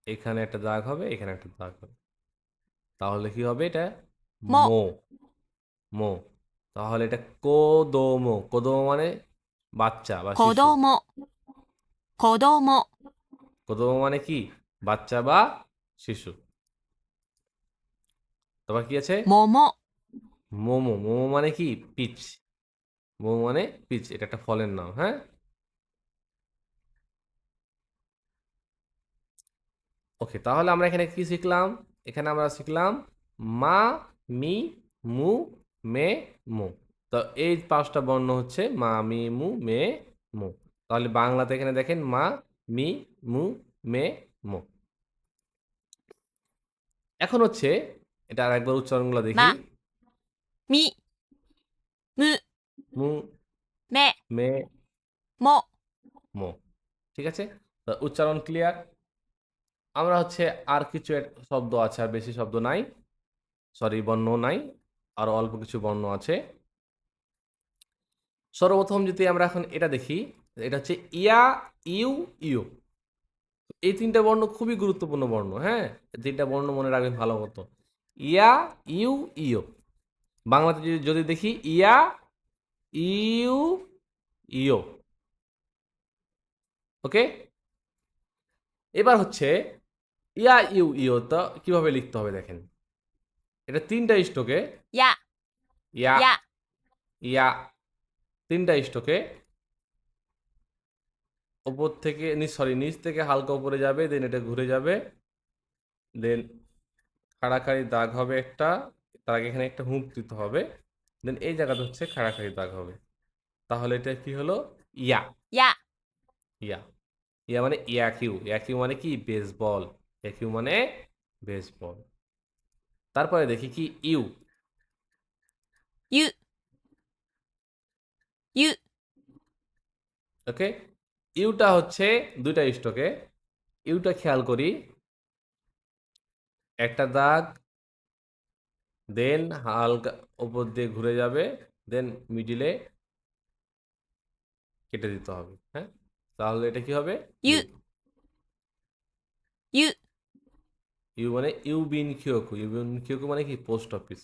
এখানে একটা দাগ হবে এখানে একটা দাগ হবে তাহলে কি হবে এটা মো। মো মো তাহলে এটা কোদোমো কোদোমো মানে বাচ্চা বা 子 শিশু 供子供 কোদোমো মানে কি বাচ্চা বা শিশু তারপর কি আছে 桃 মোমো মোমো মানে কি পিচ মোমো মানে পিচ এটা একটা ফলের নাম হ্যাঁ ওকে তাহলে আমরা এখানে কি শিখলাম এখানে আমরা শিখলাম মা মি মু মে মো তো এই পাঁচটা বর্ণ হচ্ছে মা মি মু মে মো তাহলে বাংলাতে এখানে দেখেন মা মি মু মে মো এখন হচ্ছে এটা আর একবার উচ্চারণগুলো দেখি まみむ মু め মে も মো ঠিক আছে তো উচ্চারণ ক্লিয়ার আমরা হচ্ছে আর কিছু শব্দ আছে আর বেশি শব্দ নাই সরি বর্ণ নাই আর অল্প কিছু বর্ণ আছে সর্বপ্রথম যদি আমরা এখন এটা দেখি এটা হচ্ছে ইয়া ইউ ইউ এই তিনটা বর্ণ খুবই গুরুত্বপূর্ণ বর্ণ হ্যাঁ তিনটা বর্ণ মনে রাখবেন ভালো মতো ইয়া ইউ ইউ বাংলাতে যদি দেখি ইয়া ইউ ইও। ওকে, এবার হচ্ছে ইয়া ইউ ইও তো কিভাবে লিখতে হবে দেখেন। এটা তিনটা স্ট্রোকে,や、 ইয়া や、 ইয়া, তিনটা স্ট্রোকে ওপর থেকে নিচ থেকে হালকা উপরে যাবে, দেন এটা ঘুরে যাবে, দেন খাড়াখাড়ি দাগ হবে একটা, তার আগে এখানে একটা হুঁক দিতে হবে, দেন এই জায়গাটা হচ্ছে খাড়াখাড়ি দাগ হবে। তাহলে এটা কি হলো? ইয়া। や、 ইয়া, ইয়া মানে ইয়াকিউ, ইয়াকিউ মানে কি? বেসবল। ইয়াকিউ মানে বেসবল। তারপরে দেখি কি ইউ। ゆ、ゆ、 ওকে, ইউটা হচ্ছে দুইটা স্ট্রোকে। ইউটা খেয়াল করি, একটা দাগ, দেন হালকা উপর দিয়ে ঘুরে যাবে, দেন মিডিলে কেটে দিতে হবে। হ্যাঁ, তাহলে এটা কি হবে? ইউ। ゆ、ゆ、 ইউ মানে ইউবিন খিয়োকু। ইউবিন খিয়োকু মানে কি? Post office.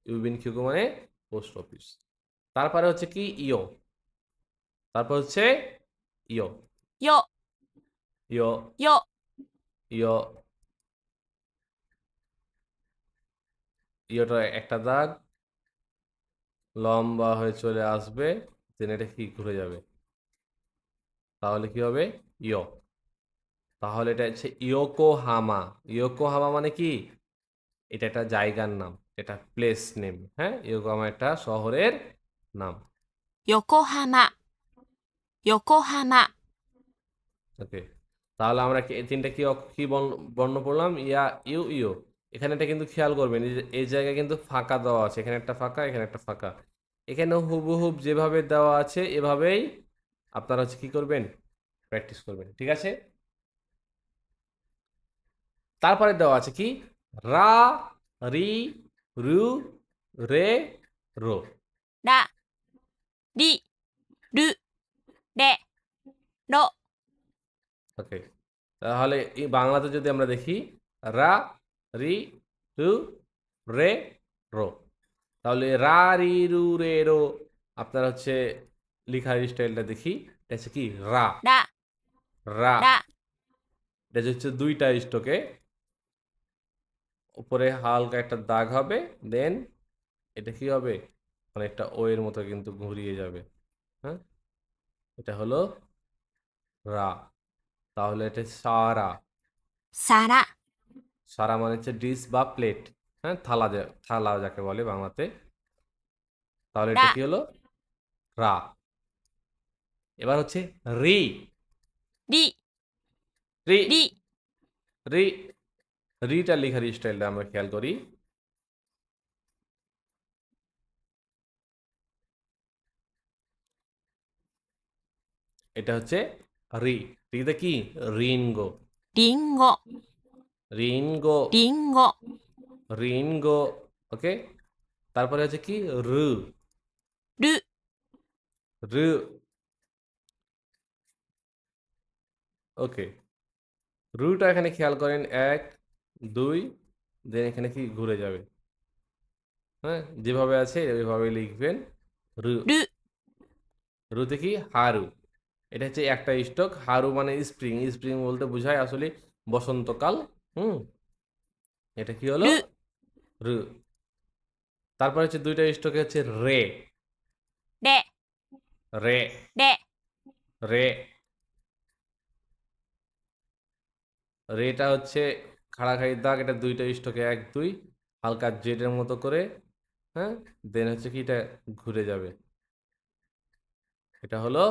ইউবিন খিয়োকু মানে পোস্ট অফিস। তারপরে হচ্ছে কি ইও। তারপর হচ্ছে ইও よ、 ইও よ、 ইও। ইওটা একটা দাগ লম্বা হয়ে চলে আসবে, দেন এটা কি ঘুরে যাবে, তাহলে কি হবে? ইও। তাহলে এটা হচ্ছে ইয়োকোহামা। ইয়োকোহামা মানে কি? এটা একটা জায়গার নাম, এটা প্লেস নেম। হ্যাঁ, ইয়োকোহামা একটা শহরের নাম। 横浜、横浜、 ওকে, তাহলে আমরা এই তিনটা কি কি বর্ণ পড়লাম? ইয়া ইউ ইউ। এখানে এটা কিন্তু খেয়াল করবেন, এই জায়গায় কিন্তু ফাঁকা দেওয়া আছে, এখানে একটা ফাঁকা, এখানে একটা ফাঁকা। এখানেও হুবহুব যেভাবে দেওয়া আছে এভাবেই আপনারা হচ্ছে কি করবেন? প্র্যাকটিস করবেন, ঠিক আছে? তারপরে দেওয়া আছে কি? রা, রি, রু, রে, রো। ら、り、る、れ、ろ、 ওকে, তাহলে এই বাংলাতে যদি আমরা দেখি রা, রি, রু, রে, রো, তাহলে রা, রি, রু, রে, রো আপনার হচ্ছে লেখার স্টাইলটা দেখি। এটা হচ্ছে কি? রা, ら、 রা। ら、 এটা হচ্ছে দুইটা স্ট্রোকে, উপরে হালকা একটা দাগ হবে, দেন এটা কি হবে? অনেকটা ও এর মতো কিন্তু ঘুরিয়ে যাবে। হ্যাঁ, এটা হলো রা। তাহলে এটা সারা। 皿、 সারা মানে হচ্ছে ডিশ বা প্লেট। হ্যাঁ, থালা, থালা যাকে বলে বাংলাতে। তাহলে এটা ら、 কি হলো? রা। এবার হচ্ছে রি। り、 রি, り、 রি, রিটা লেখার স্টাইলটা আমরা খেয়াল করি। এটা হচ্ছে রি। রিতে কি? রিনগো। りんご、 রিনগো, りんご、 রিনগো। ওকে, তারপরে হচ্ছে কি? রু, る、 রু। ওকে, রুটা এখানে খেয়াল করেন, এক, দুই, দেন এখানে কি ঘুরে যাবে। হ্যাঁ, যেভাবে আছে ওইভাবে লিখবেন। রু। る、 রুতে কি? হারু। এটা হচ্ছে একটা স্টক। হারু মানে স্প্রিং। স্প্রিং বলতে বোঝায় আসলে বসন্তকাল। হুম, এটা কি হলো? る、 রু। তারপর হচ্ছে দুইটা স্টকে হচ্ছে রে, れ、 রে, れ、 রে। রেটা হচ্ছে খাড়াখাড়ি দাগ, এটা দুইটা স্টকে এক, দুই, হালকা জেডের মতো করে। হ্যাঁ, দেন হচ্ছে কি এটা ঘুরে যাবে, এটা হলো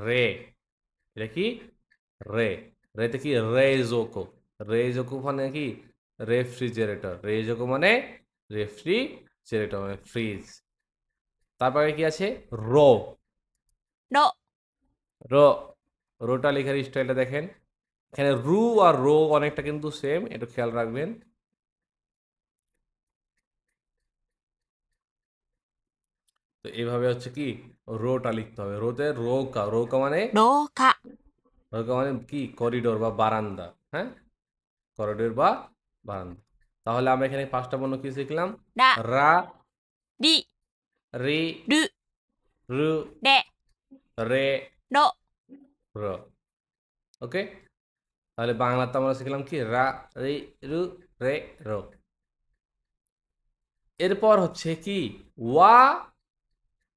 রে। এটা কি? রে। রেতে কি? রেজোকো। রেজোকো মানে কি? রেফ্রিজারেটর। রেজোকো মানে রেফ্রিজারেটর মানে ফ্রিজ। তারপরে কি আছে? Rho, ろ、 rho. রোটা লেখার স্টাইলটা দেখেন, এখানে রু আর রো অনেকটা কিন্তু সেম, একটু খেয়াল রাখবেন। তো এইভাবে হচ্ছে কি রোটা লিখতে হবে। রোতে রৌকা, রৌকা মানে, 廊下、 রৌকা মানে কি? করিডোর বা বারান্দা। হ্যাঁ, করিডোর বা বারান্দা। তাহলে আমরা এখানে পাঁচটা বর্ণ কি শিখলাম? ら、 রা, り、 রি, る、রু, で、 রে, ろ、 র। ওকে, তাহলে বাংলাতে আমরা শিখলাম কি রা, রি, রু, রে, র। এরপর হচ্ছে কি ওয়া,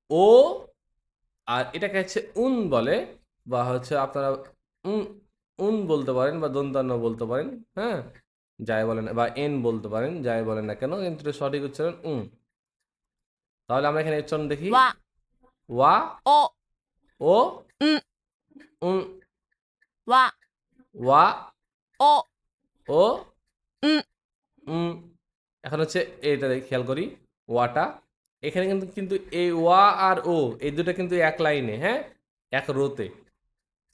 ও, আর এটাকে হচ্ছে উন বলে, বা হচ্ছে আপনারা উন উন বলতে পারেন বা দন্তান্ন বলতে পারেন, হ্যাঁ, যাই বলেন, বা এন বলতে পারেন, যাই বলেন না কেন, কিন্তু এটা সঠিক উচ্চারণ উন। তাহলে আমরা এখানে উচ্চারণ দেখি わ、 ওয়া, お、 ও, ん、 উন, わ、 ওয়া, お、 ও, ん、 উম। এখন হচ্ছে এটা খেয়াল করি ওয়াটা, এখানে কিন্তু কিন্তু এই ওয়া আর ও এই দুটো কিন্তু এক লাইনে, হ্যাঁ, এক রোতে।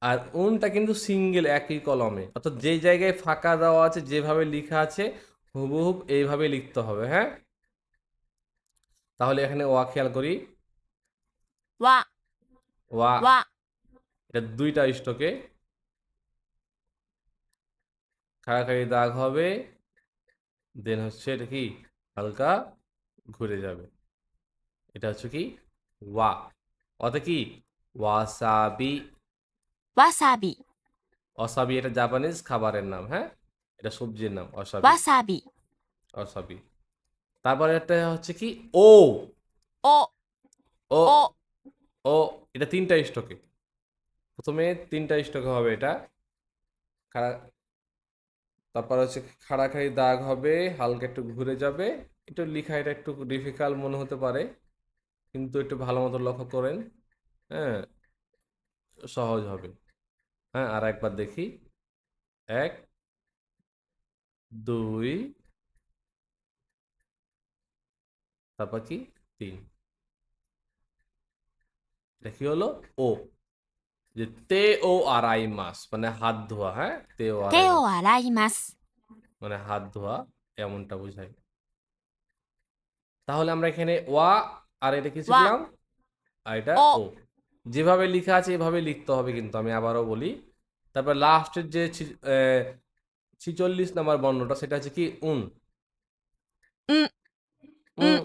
আর উনটা কিন্তু সিঙ্গেল একই কলমে, অর্থাৎ যেই জায়গায় ফাঁকা দেওয়া আছে যেভাবে লেখা আছে হুবহুব এইভাবে লিখতে হবে, হ্যাঁ। তাহলে এখানে ওয়া খেয়াল করি, わ、 ওয়া, わ、 এটা দুইটা স্টকে খাড়াখাড়ি দাগ হবে, দেন হচ্ছে এটা কি হালকা ঘুরে যাবে, এটা হচ্ছে কি ওয়া। অতে কি ওয়াসাবি, わさび、 অসাবি এটা জাপানিজ খাবারের নাম, হ্যাঁ, এটা সবজির নাম わ অসাবি, さび、 অসাবি। তারপরে একটা হচ্ছে কি ও, お、 ও, お、 ও, এটা তিনটা স্টকে, প্রথমে তিনটা স্টকে হবে এটা খাড়া, তারপর হচ্ছে খাড়াখাড়ি দাগ হবে, হালকা একটু ঘুরে যাবে। একটু লেখা এটা একটু ডিফিকাল্ট মনে হতে পারে, কিন্তু একটু ভালো মতো লক্ষ্য করেন, হ্যাঁ, সহজ হবে। হ্যাঁ, আর একবার দেখি, এক, দুই, তারপর কি তিন, এটা কি হলো ও, যে তে ও আড়াই মাস মানে হাত ধোয়া, হ্যাঁ, তে ও 手 আড়াই を মাস 洗います。 মানে হাত ধোয়া, এমনটা বোঝায়। তাহলে আমরা এখানে ওয়া আর এটা কি わ、 শিখলাম, আর এটা お、 ও, যেভাবে লেখা আছে এভাবে লিখতে হবে কিন্তু, আমি আবারও বলি। তারপর লাস্টের যে 46 নাম্বার বর্ণটা সেটা হচ্ছে কি উন, ん、 উন, ん、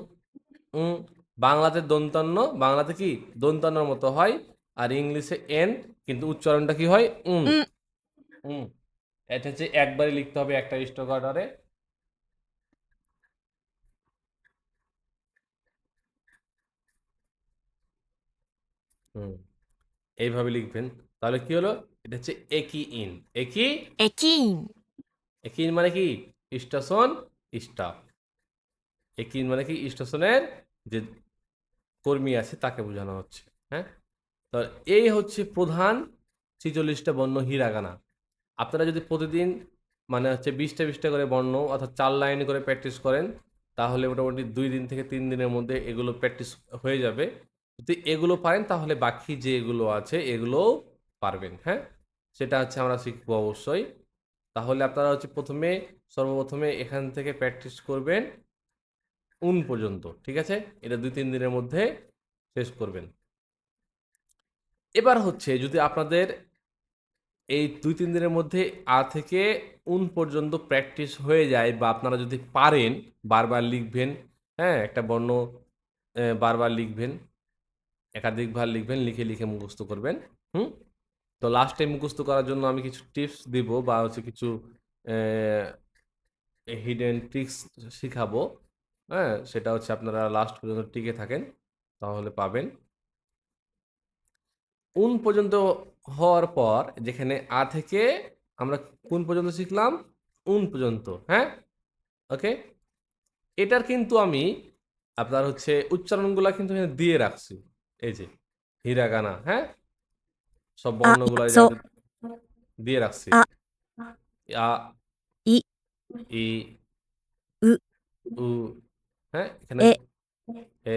উন। বাংলাতে দন্তান্ন, বাংলাতে কি দন্তান্নর মতো হয়, আর ইংলিশে এন, কিন্তু উচ্চারণটা কি হয় উন, ん。 উন। এটা হচ্ছে একবারই লিখতে হবে একটা স্টক অর্ডারে। হুম, এইভাবে লিখবেন। তাহলে কি হলো, এটা হচ্ছে একই ইন, একই, 駅員、 একই ইন মানে কি স্টেশন, স্টাফ। একই ইন মানে কি স্টেশনের যে কর্মী আছে তাকে বোঝানো হচ্ছে, হ্যাঁ। তো এই হচ্ছে প্রধান 46টা বর্ণ হিরাগানা। আপনারা যদি প্রতিদিন মানে হচ্ছে 20টা করে বর্ণ অর্থাৎ 4 লাইন করে প্র্যাকটিস করেন, তাহলে মোটামুটি 2 দিন থেকে 3 দিনের মধ্যে এগুলো প্র্যাকটিস হয়ে যাবে। যদি এগুলো পারেন তাহলে বাকি যেগুলো আছে এগুলোও পারবেন, হ্যাঁ। সেটা হচ্ছে আমরা শিখবো অবশ্যই। তাহলে আপনারা হচ্ছে সর্বপ্রথমে এখান থেকে প্র্যাকটিস করবেন উন পর্যন্ত, ঠিক আছে, এটা 2-3 দিনের মধ্যে শেষ করবেন। এবার হচ্ছে যদি আপনাদের এই 2-3 দিনের মধ্যে আ থেকে উন পর্যন্ত প্র্যাকটিস হয়ে যায়, বা আপনারা যদি পারেন বারবার লিখবেন, হ্যাঁ, একটা বর্ণ বারবার লিখবেন, একাধিকবার লিখবেন, লিখে লিখে মুখস্থ করবেন। হুম, তো লাস্টে মুখস্থ করার জন্য আমি কিছু টিপস দিব, বা হচ্ছে কিছু হিডেন ট্রিক্স শিখাবো, হ্যাঁ, সেটা হচ্ছে আপনারা লাস্ট পর্যন্ত টিকে থাকেন তাহলে পাবেন। উন পর্যন্ত হওয়ার পর যেখানে আ থেকে আমরা কোন পর্যন্ত শিখলাম, উন পর্যন্ত, হ্যাঁ, ওকে। এটার কিন্তু আমি আপনার হচ্ছে উচ্চারণগুলা কিন্তু এখানে দিয়ে রাখছি, এই যে হিরাগানা, হ্যাঁ, সব あ、বর্ণগুলা এই যেそ、দিয়ে রাখছি, あ、 আ, い、 ই, う、 উ, হ্যাঁ, এখানে え、 এ,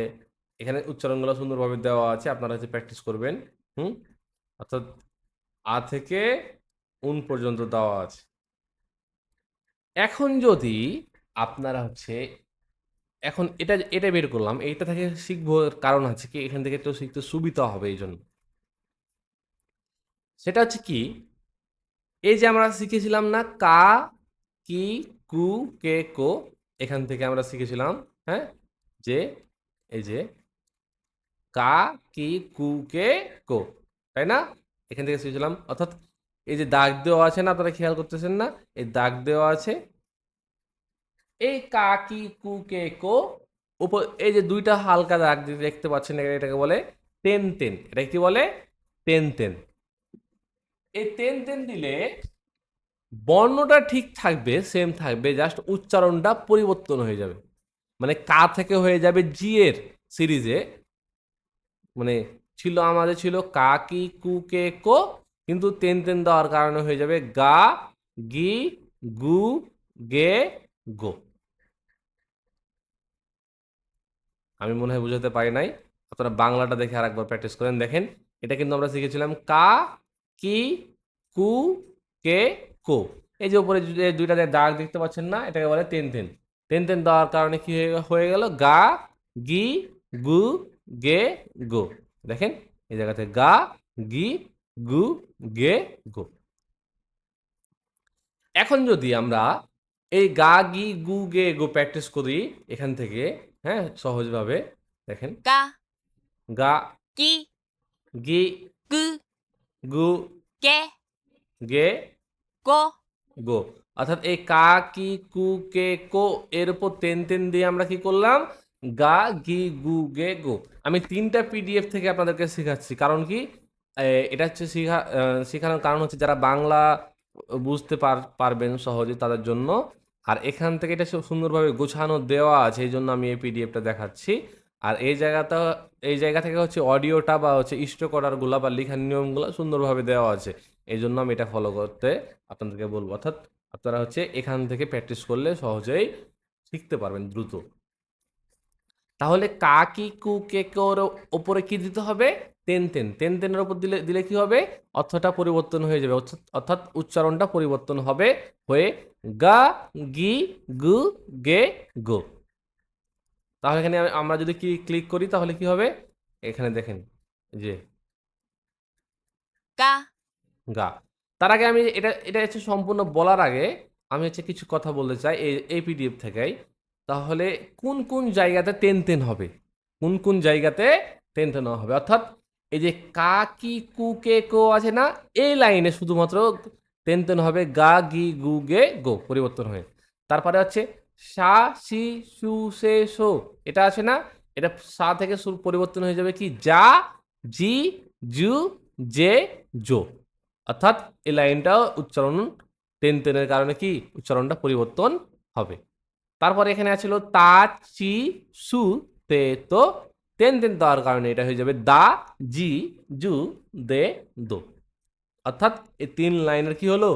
এখানে উচ্চারণগুলো সুন্দরভাবে দেওয়া আছে, আপনারা হচ্ছে প্র্যাকটিস করবেন। হুম, অর্থাৎ আ থেকে উন পর্যন্ত দেওয়া আছে। এখন যদি আপনারা হচ্ছে এখন এটা এটা বের করলাম, এইটা থেকে শিখবো, কারণ আছে কি এখান থেকে তো শিখতে সুবিধা হবে এই জন্য। সেটা হচ্ছে কি, এই যে আমরা শিখেছিলাম না কা, কি, কু, কে, কো, এখান থেকে আমরা শিখেছিলাম, হ্যাঁ, যে এই যে কা কি কু কে কো, তাই না? এখান থেকে শিখেছিলাম। অর্থাৎ এই যে দাগ দেওয়া আছে না, আপনারা খেয়াল করতেছেন না, এই দাগ দেওয়া আছে, এই কা কি কু কে কো, উপর এই যে দুইটা হালকা দাগ দেখতে পাচ্ছেন, এটাকে বলে তেন তেন। এটা কি বলে? তেন তেন। এই তেন তেন দিলে বর্ণটা ঠিক থাকবে, সেম থাকবে, জাস্ট উচ্চারণটা পরিবর্তন হয়ে যাবে। মানে কা থেকে হয়ে যাবে জি এর সিরিজে, মানে ছিল আমাদের ছিল কা কি কু কে কো, কিন্তু তেন তেন দেওয়ার কারণে হয়ে যাবে গা গি গু গে গো। আমি মনে হয় বুঝাতে পারি নাই, আপনারা বাংলাটা দেখে আর একবার প্র্যাকটিস করেন। দেখেন, এটা কিন্তু আমরা শিখেছিলাম কা কি কু কে কো। এই যে উপরে যে দুইটা যে দাগ দেখতে পাচ্ছেন না, এটাকে বলে তেন তেন। তেন তেন দেওয়ার কারণে কি হয়ে গেল? গা গি গু গে গো। দেখেন, এই জায়গাতে গা গি গু গে গো। এখন যদি আমরা এই গা গি গু গে গো প্র্যাকটিস করি এখান থেকে, হ্যাঁ, সহজভাবে দেখেন, কা গা কি গি কু গু কে গে কো। গো। অর্থাৎ এই কা কি কু কে কো এর উপর তেন তেন দিয়ে আমরা কি করলাম? গা গি গু গে গো। আমি ৩টা পিডিএফ থেকে আপনাদেরকে শেখাচ্ছি। কারণ কি? এটা হচ্ছে শেখানোর কারণ হচ্ছে যারা বাংলা বুঝতে পারবেন সহজে তাদের জন্য। আর এখান থেকে এটা সুন্দরভাবে গোছানো দেওয়া আছে, এইজন্য আমি এই পিডিএফটা দেখাচ্ছি। আর এই জায়গা থেকে হচ্ছে অডিওটা বা হচ্ছে স্ট্রোক অর্ডারগুলা বা লেখার নিয়মগুলা সুন্দরভাবে দেওয়া আছে। এইজন্য আমি এটা ফলো করতে আপনাদেরকে বলবো। অর্থাৎ আপনারা হচ্ছে এখান থেকে প্র্যাকটিস করলে সহজেই শিখতে পারবেন দ্রুত। তাহলে কা কি কু কে কোর ওপরে কি দিতে হবে? তেন তেন। তেন তেনের উপর দিলে দিলে কি হবে? অর্থটা পরিবর্তন হয়ে যাবে, অর্থাৎ উচ্চারণটা পরিবর্তন হবে, হয়ে গা গি গু গে গো। তাহলে এখানে আমরা যদি কি ক্লিক করি তাহলে কি হবে? এখানে দেখেন যে কা গা। তার আগে আমি এটা হচ্ছে সম্পূর্ণ বলার আগে আমি হচ্ছে কিছু কথা বলতে চাই এই পিডিএফ থেকেই। তাহলে কোন কোন জায়গাতে তেন তেন হবে? কোন কোন জায়গাতে তেন তেন হবে? অর্থাৎ এই যে কা কি কু কে কো আছে না, এই লাইনে শুধুমাত্র তেন তেন হবে গা গি গু গে গো পরিবর্তন হয়ে। তারপরে হচ্ছে সা সি সু সে সো, এটা আছে না, এটা সা থেকে পরিবর্তন হয়ে যাবে কি যা জি জু জে জো। অর্থাৎ এই লাইনটাও উচ্চারণ তেন তেনের কারণে কি উচ্চারণটা পরিবর্তন হবে। তারপরে এখানে ছিল তা চি সু তে তো, তেন তেন দেওয়ার কারণে এটা হয়ে যাবে দা জি জু দে দো। অর্থাৎ এই ৩ লাইনের কি হলো?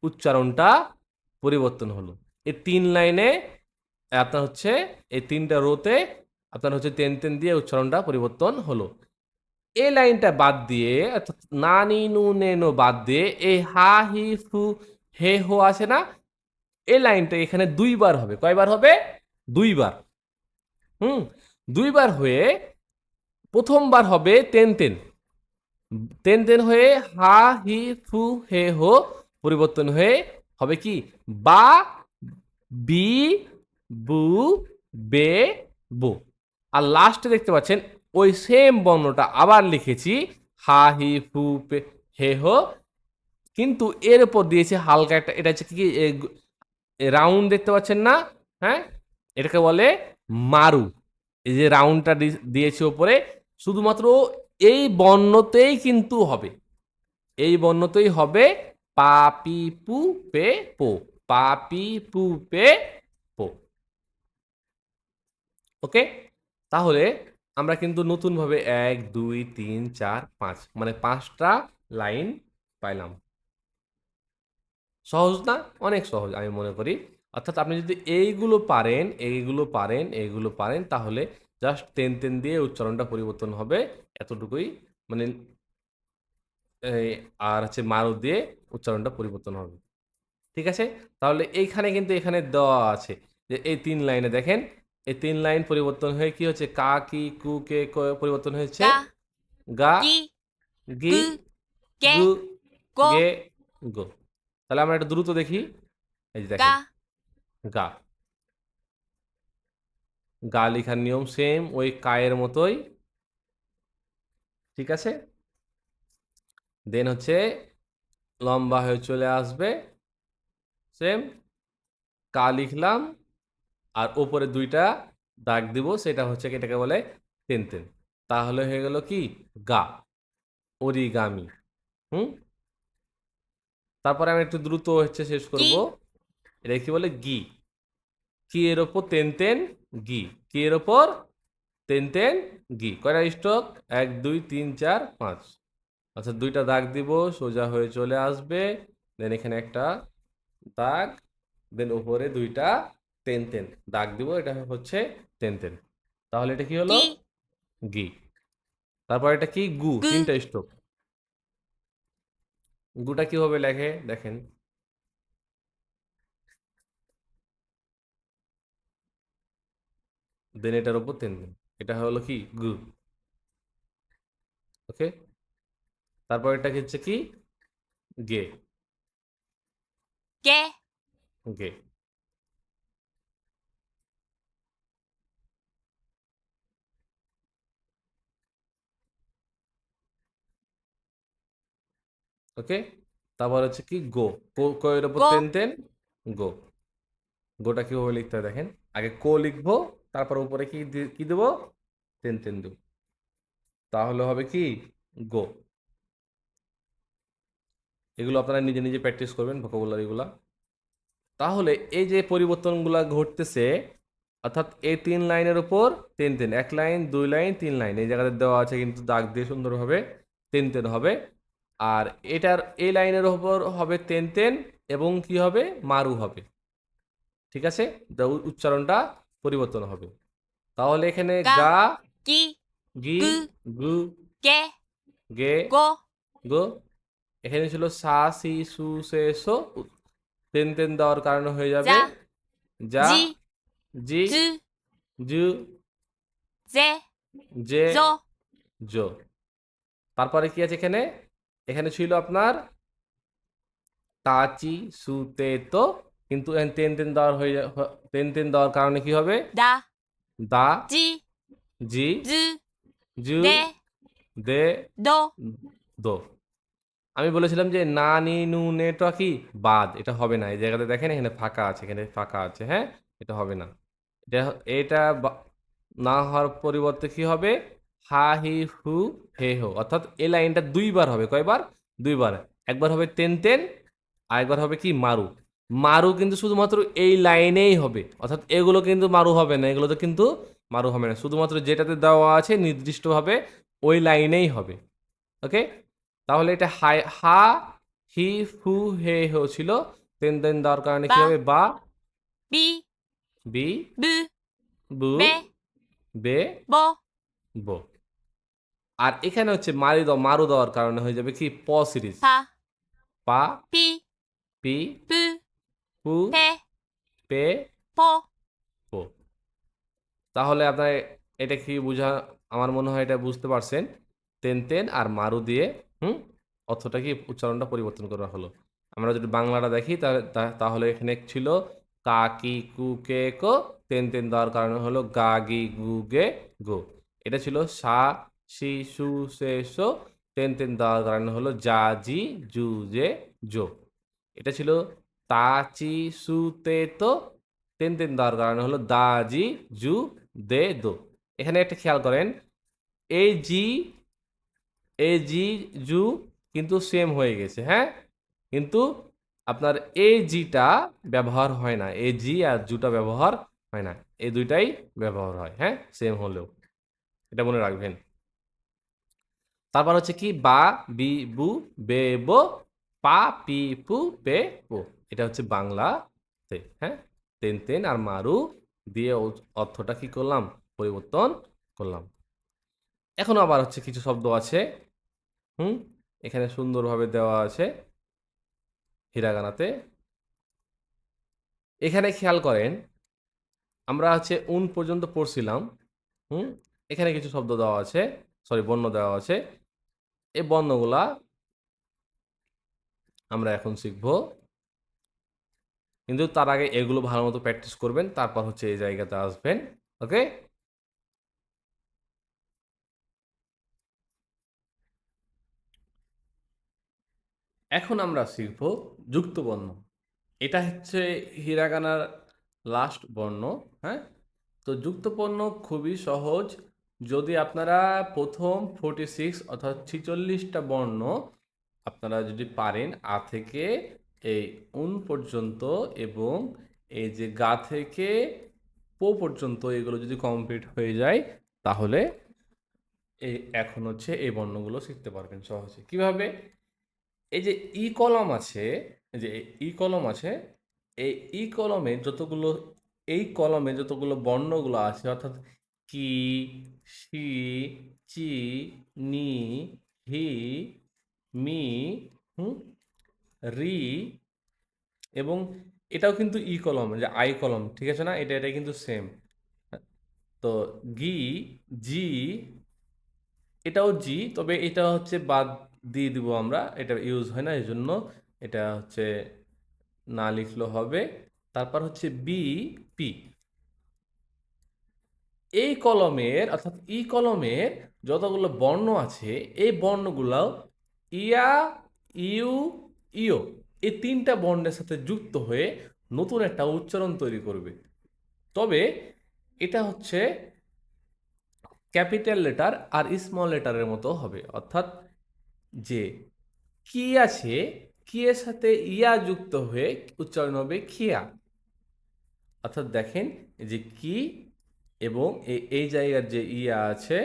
উচ্চারণটা পরিবর্তন হলো। এই ৩ লাইনে আপনার হচ্ছে এই ৩টা রোতে আপনার হচ্ছে তেন তেন দিয়ে উচ্চারণটা পরিবর্তন হলো। এই লাইনটা বাদ দিয়ে, অর্থাৎ না নি নু নে নো বাদ দিয়ে এই হা হি ফু হে হো আছে না, এই লাইনটা এখানে ২ বার হবে। কয়বার হবে? ২ বার। হুম? ২ বার হয়ে ১ম বার হবে তেন তেন। তেন তেন হয়ে হা হি ফু হে হো পরিবর্তন হয়ে হবে কি? বা বি বু বে বো। আর লাস্টে দেখতে পাচ্ছেন ওই সেম বর্ণটা আবার লিখেছি, হা হি ফু পে হে হো, কিন্তু এর উপর দিয়েছে হালকা একটা, এটা হচ্ছে কি রাউন্ড দেখতে পাচ্ছেন না, হ্যাঁ, এটাকে বলে মারু। এই যে রাউন্ডটা দিয়েছে ওপরে, শুধুমাত্র এই বর্ণতেই কিন্তু হবে, এই বর্ণতেই হবে, পা পি পু পে পো, পা পি পু পে পো। ওকে, তাহলে আমরা কিন্তু নতুনভাবে ১ ২ ৩ ৪ ৫ মানে ৫টা লাইন পাইলাম। সহজ না? অনেক সহজ আমি মনে করি। অর্থাৎ আপনি যদি এইগুলো পারেন তাহলে জাস্ট তেন, তেন দিয়ে উচ্চারণটা পরিবর্তন হবে। এতটুকুই, মানে এই আর হচ্ছে মারু দিয়ে উচ্চারণটা পরিবর্তন হবে। ঠিক আছে? তাহলে এইখানে কিন্তু এখানে দেওয়া আছে যে এই ৩ লাইনে দেখেন, এই ৩ লাইন পরিবর্তন হয়ে কি হচ্ছে? কা, কি, কু, কে, ক পরিবর্তন হয়েছে কা গা, কি গি, কু কে গু, কো। গে, গো। তাহলে আমরা একটু দ্রুত দেখি। এই যে কা দেখেন, গা। গা লিখার নিয়ম সেম ওই কায়ের মতোই। ঠিক আছে? দেন হচ্ছে লম্বা হয়ে চলে আসবে, সেম কা লিখলাম, আর ওপরে ২ টা দাগ দিব, সেটা হচ্ছে এটাকে বলে তেন। তাহলে হয়ে গেল কি? গা, অরিগামি। হুম? তারপরে আমি একটু দ্রুত হচ্ছে শেষ কি করব। এটা কি বলে? গি। কি এর ওপর তেন, গি। কি এর ওপর তেন, গি। কয়টা স্ট্রোক? ১, ২, ৩, ৪, ৫। আচ্ছা ২ টা দাগ দিব, সোজা হয়ে চলে আসবে। দেন এখানে একটা দাগ, দেন উপরে ২ টা তেন দাগ দিব। এটা হচ্ছে তেন। তাহলে এটা কি হলো? কি গি। তারপর এটা কি? গু। গু ৩ টা স্ট্রোক। গুটা কিভাবে লেখে দেখেন। দেন এটার উপর তেন। এটা হলো কি? গু। ওকে? তারপর এটা হচ্ছে কি? গে। কে গে। ওকে? তারপর হচ্ছে কি? গো। ক এর উপর গো তেন, গো। গোটা কিভাবে লিখতে হয় দেখেন। আগে কো লিখবো, তারপর উপরে কি দেবো? তেন দেবো। তাহলে হবে কি? গো। এগুলো আপনারা নিজে নিজে প্র্যাকটিস করবেন, ভোকাবুলারিগুলা। তাহলে এই যে পরিবর্তনগুলা ঘটতেছে, অর্থাৎ এই ৩ লাইনের উপর তেন। ১ লাইন, ২ লাইন, ৩ লাইন। এই জায়গাতে দেওয়া আছে কিন্তু দাগ দিয়ে সুন্দরভাবে তেন হবে। আর এটার এই লাইনের উপর হবে তেন এবং কি হবে? মারু হবে। ঠিক আছে? উচ্চারণটা পরিবর্তন হবে। তাহলে এখানে গা গা, কি গি, গু গু, কে গে, গো গো। এখানে ছিল সা, সি, সু, সে, সো। তেন দেওয়ার কারণে হয়ে যাবে যা যা, জি জি, জু জু, জে জে, জো জো। তারপরে কি আছে এখানে? এখানে ছিল আপনার তাচি, সুতে তো, কিন্তু এখানে তেন দেওয়ার তেন দেওয়ার কারণে কি হবে? দা দা, জি জি, জু জু, দে দে, দো দো। আমি বলেছিলাম যে না, নি, নু, নে টা কি? বাদ। এটা হবে না। এই জায়গাতে দেখেন এখানে ফাঁকা আছে, এখানে ফাঁকা আছে, হ্যাঁ? এটা হবে না। এটা এটা না হওয়ার পরিবর্তে কি হবে? হা, হি, হু, হে, হো। অর্থাৎ এই লাইনটা ২ বার হবে। কয়বার? ২ বার। একবার হবে তেন, আরেকবার হবে কি? মারু। মারু কিন্তু শুধুমাত্র এই লাইনেই হবে। অর্থাৎ এগুলো কিন্তু মারু হবে না। এগুলোতে কিন্তু মারু হবে না। শুধুমাত্র যেটাতে দেওয়া আছে নির্দিষ্টভাবে ওই লাইনেই হবে। ওকে? তাহলে এটা হা, হি, হু, হে, হো ছিল। তেন দেওয়ার কারণে কি বা হবে? বা, বি বি, বু বু, বে বে, বো বো। আর এখানে হচ্ছে মারু দেওয়ার কারণে হয়ে যাবে কি? প সিরিজ। পা পা, পি পি, পু পু, পে পে, পো পো। তাহলে আপনার এটা কি আমার মনে হয় এটা বুঝতে পারছেন। তেন আর মারু দিয়ে হুম অর্থটা কি? উচ্চারণটা পরিবর্তন করা হলো। আমরা যদি বাংলাটা দেখি তাহলে এখানে ছিল কা, কি, কু, কে, কো। তেন দেওয়ার কারণে হলো গা, গি, গু, গে, গো। এটা ছিল সা, সি, সু, সে, সো। তেন দেওয়ার কারণে হলো যা, জি, জু, জে, জো। এটা ছিল তা, চি, সু, তে, তো। তেন দেওয়ার কারণে হলো দা, জি, জু, দে, দো। এখানে একটা খেয়াল করেন, এই জি, এই জি, জু কিন্তু সেম হয়ে গেছে, হ্যাঁ? কিন্তু আপনার এই জিটা ব্যবহার হয় না। এই জি আর জুটা ব্যবহার হয় না। এই দুইটাই ব্যবহার হয়, হ্যাঁ? সেম হলেও। এটা মনে রাখবেন। তারপর হচ্ছে কি? বা, বি, বু, বে, বো, পা, পি, পু, পে, পো। এটা হচ্ছে বাংলাতে, হ্যাঁ? তেন আর মারু দিয়ে অর্থটা কি করলাম? পরিবর্তন করলাম। এখন আবার হচ্ছে কিছু শব্দ আছে, হুম? এখানে সুন্দরভাবে দেওয়া আছে হিরাগানাতে। এখানে খেয়াল করেন, আমরা হচ্ছে উন পর্যন্ত পড়ছিলাম, হুম? এখানে কিছু শব্দ দেওয়া আছে, সরি বর্ণ দেওয়া আছে। এই বর্ণগুলা আমরা এখন শিখব। কিন্তু তার আগে এগুলো ভালো মতো প্র্যাকটিস করবেন, তারপর হচ্ছে এই জায়গাতে আসবেন। ওকে? এখন আমরা শিখব যুক্ত বর্ণ। এটা হচ্ছে হিরাগানার লাস্ট বর্ণ, হ্যাঁ? তো যুক্ত বর্ণ খুবই সহজ। যদি আপনারা প্রথম 46 অর্থাৎ 46টা বর্ণ আপনারা যদি পারেন আ থেকে এই উন পর্যন্ত এবং এই যে গা থেকে পো পর্যন্ত এগুলো যদি কমপ্লিট হয়ে যায় তাহলে এখন হচ্ছে এই বর্ণগুলো শিখতে পারবেন সহজে। কিভাবে? এই যে ই কলম আছে, এই যে ই কলম আছে, এই ই কলমে যতগুলো এই কলমে যতগুলো বর্ণগুলো আছে অর্থাৎ কি, সি, চি, নি, হি, মি, হুম, রি এবং এটাও কিন্তু ই কলম, যে আই কলম, ঠিক আছে না? এটা কিন্তু সেম। তো গি, জি, এটাও জি, তবে এটা হচ্ছে বাদ দিয়ে দিব আমরা, এটা ইউজ হয় না, এই জন্য এটা হচ্ছে না লিখলেও হবে। তারপর হচ্ছে বি, পি। এই কলমের অর্থাৎ ই কলমের যতগুলো বর্ণ আছে এই বর্ণগুলো ইয়া, ইউ, ইও এই তিনটা বর্ণের সাথে যুক্ত হয়ে নতুন একটা উচ্চারণ তৈরি করবে। তবে এটা হচ্ছে ক্যাপিটাল লেটার আর স্মল লেটারের মতো হবে, অর্থাৎ যে কি আছে, কি এর সাথে ইয়া যুক্ত হয়ে উচ্চারণ হবে খিয়া। অর্থাৎ দেখেন এই যে কি এবং এই জায়গার যে ইয়া আছে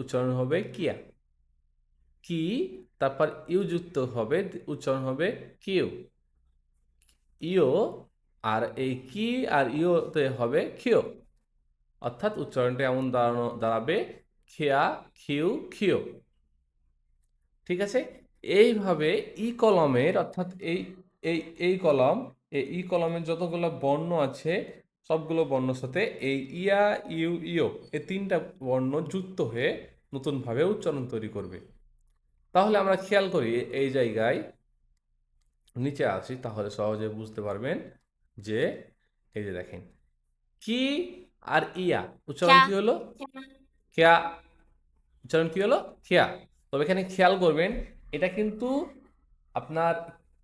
উচ্চারণ হবে কিয়া। কি, তারপর ইউ যুক্ত হবে, উচ্চারণ হবে কিউ। ইও আর এই কি আর ইওতে হবে খিও। অর্থাৎ উচ্চারণটা এমন দাঁড়াবে খেয়া, খিউ, খিও। ঠিক আছে? এইভাবে ই কলমের অর্থাৎ এই এই কলম, এই ই কলমের যতগুলো বর্ণ আছে সবগুলো বর্ণর সাথে এই ইয়া, ইউ, ইও এই তিনটা বর্ণ যুক্ত হয়ে নতুনভাবে উচ্চারণ তৈরি করবে। তাহলে আমরা খেয়াল করি এই জায়গায় নিচে আসি, তাহলে সহজে বুঝতে পারবেন যে এই যে দেখেন কি আর ইয়া উচ্চারণ খ্যা, কি হলো? খেয়া। উচ্চারণ কি হলো? খেয়া। তবে এখানে খেয়াল করবেন এটা কিন্তু আপনার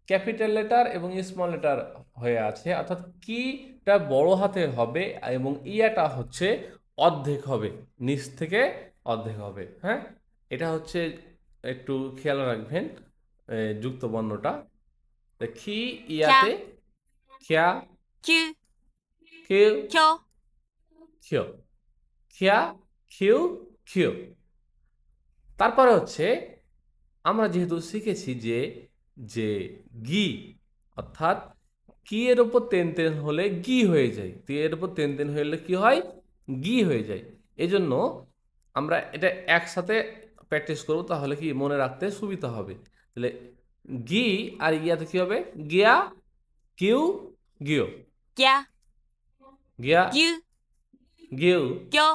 ক্যাপিটাল লেটার এবং স্মল লেটার হয়ে আছে, অর্থাৎ কিটা বড় হাতের হবে এবং ইয়াটা হচ্ছে অর্ধেক হবে, নিচ থেকে অর্ধেক হবে, হ্যাঁ? এটা হচ্ছে একটু খেয়াল রাখবেন যুক্ত বর্ণটা। তা খি খ্যা, ইয়াতে খেয়া, kyū, খেউ, kyō, খেয়, খেয়া, খেউ, খেয়। তারপরে হচ্ছে আমরা যেহেতু শিখেছি যে যে গি অর্থাৎ কি এর উপর তেন তেন হলে গি হয়ে যায়, তি এর উপর তেন তেন হলে কি হয়? গি হয়ে যায়। এজন্য আমরা এটা একসাথে প্র্যাকটিস করব, তাহলে কি মনে রাখতে সুবিধা হবে। তাহলে গি আর ইয়াতে কি হবে? গিয়া, কিউ, গিও। gyā, গিয়া, gyū, গিউ, gyō,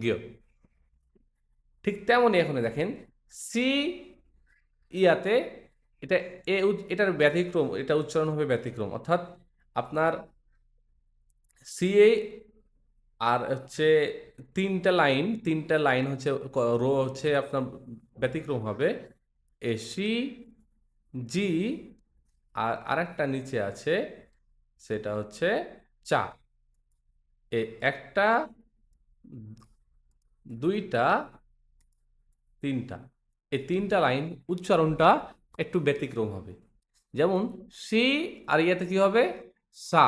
গিও। ঠিক তেমনই এখানে দেখেন সি ইয়াতে এটা এটার ব্যতিক্রম, এটা উচ্চারণ হবে ব্যতিক্রম, অর্থাৎ আপনার সিএ আর হচ্ছে তিনটা লাইন হচ্ছে রো হচ্ছে আপনার ব্যতিক্রম হবে। এ সি, জি আর আরেকটা নিচে আছে সেটা হচ্ছে চা। এই একটা, দুইটা, তিনটা, এই তিনটা লাইন উচ্চারণটা একটু ব্যতিক্রম হবে। যেমন সি আর ইয়াতে কি হবে? সা,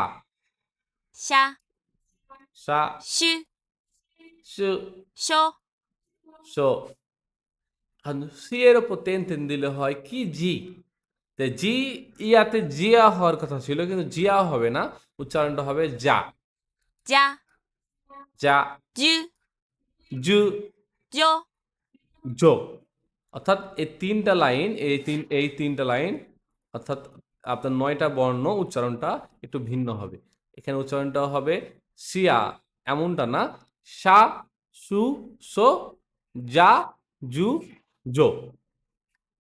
シャ、 সা, シュ、 সু, ショ、 সো। সি এর ওপর তেন তেন দিলে হয় কি? জি। তো জি ইয়াতে জিয়া হওয়ার কথা ছিল, কিন্তু জিয়া হবে না, উচ্চারণটা হবে যা। ジャ、 যা, ジュ、 জু, ジョ、 জো। অর্থাৎ এই তিনটা লাইন অর্থাৎ আপনার ৯টা বর্ণ উচ্চারণটা একটু ভিন্ন হবে। এখানে উচ্চারণটা হবে সিয়া, এমনটা না, সা, সু, সো, যা, জু, জো।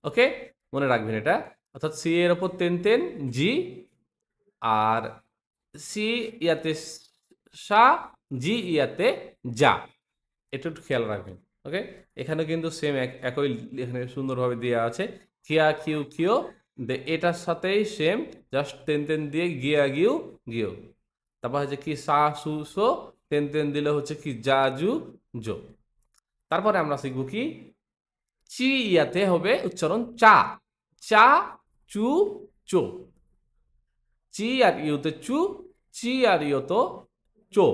ওকে, মনে রাখবেন এটা। অর্থাৎ সি এর ওপর তেন তেন জি, আর সি ইয়াতে সা, জি ইয়াতে যা। এটা একটু খেয়াল রাখবেন। ওকে, এখানে কিন্তু সেম একই এখানে সুন্দরভাবে দেওয়া আছে। খিয়া কিউ কিও, এটার সাথেই সেম, জাস্ট তেন তেন দিয়ে গিয়া গিউ গিও। তারপর হচ্ছে কি সা সু সো, তেন তেন দিলে হচ্ছে কি যা জু জো। তারপরে আমরা শিখবো কি চি ইয়াতে হবে উচ্চারণ চা, চা চু চো। চি আর ইউতে চু, চি আর ইউতো চো,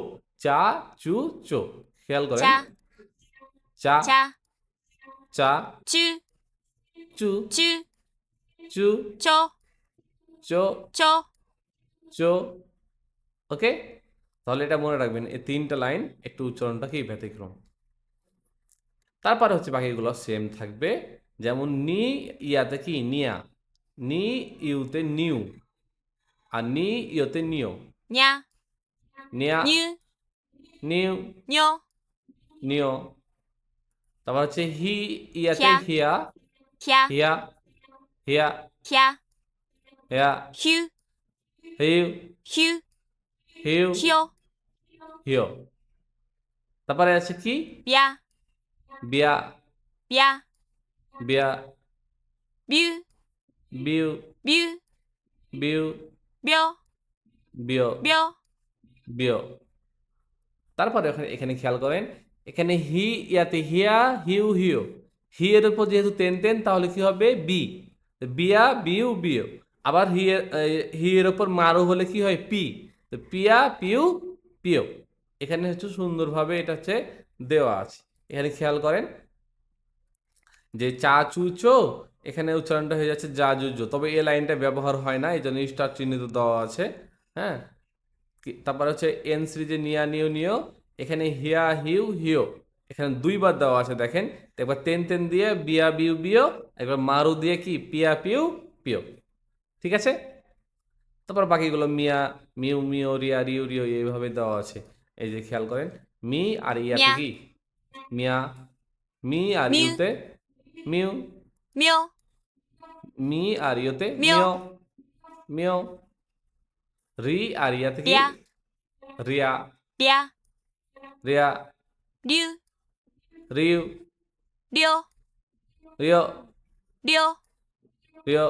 চা চু চো। খেয়াল করেন, 자, চা 자, চা 쭈, চু 쭈, চু 쪼, চো 쪼, চো। ওকে, তাহলে এটা মনে রাখবেন, এই 3টা লাইন একটু উচ্চারণটা কি ব্যতিক্রম। তারপরে হচ্ছে বাকিগুলো সেম থাকবে, যেমন নি ইয়াতে কি নিয়া, নি ইউতে নিউ, আর নি ইউতে নিও, 냐, নিয়া 뉴, নিউ 뇨, নিও। তারপর হচ্ছে হি ইয়াতে খ্যা, হিয়া, খ্যা, হিয়া হিয়া খ্যা, হিয়া, 휴, হিউ 휴, হিউ হিও, হিও। তারপরে আছে কি ব্যা, বিয়া, ব্যা, বিয়া 뮤, বিউ 뮤, বিউ 묘, বিও 묘, বিও। তারপরে এখানে খেয়াল করেন, এখানে হি ইয়াতে হিয়া হিউ হিও, হি এর উপর যেহেতু তেন তেন তাহলে কি হবে বি, বিয়া বিউ বিও। আবার হি এর উপর মারু হলে কি হয় পি, তো পিয়া পিউ পিও। এখানে হচ্ছে সুন্দরভাবে এটা হচ্ছে দেওয়া আছে। এখানে খেয়াল করেন যে চা চু চো, এখানে উচ্চারণটা হয়ে যাচ্ছে যা জু জো, তবে এই লাইনটা ব্যবহার হয় না, এই জন্য স্টার চিহ্নিত দেওয়া আছে। হ্যাঁ, তারপর হচ্ছে এন সিরিজে নিয়া নিও নিও, এখানে হিয়া হিউ হিও, এখানে 2বার দেওয়া আছে দেখেন। তো একবার তেন তেন দিয়ে বিয়া বিউ বিও, একবার মারু দিয়ে কি পিয়া পিউ পিও। ঠিক আছে, তারপর বাকিগুলো মিয়া মিউ মিও রিয়া রিউ রিও এইভাবে দেওয়া আছে। এই যে খেয়াল করেন, মি আর ইয়াতে ম্যা, কি মিয়া, মি আর মিউ, ইউতে মিউ, 묘, মি আর ইউতে মিও, মিও মিও। রি আর ইয়াতে কি ব্যা, রিয়া, ব্যা, রিয়া 류, রিউ 료, রিও 료, রিও।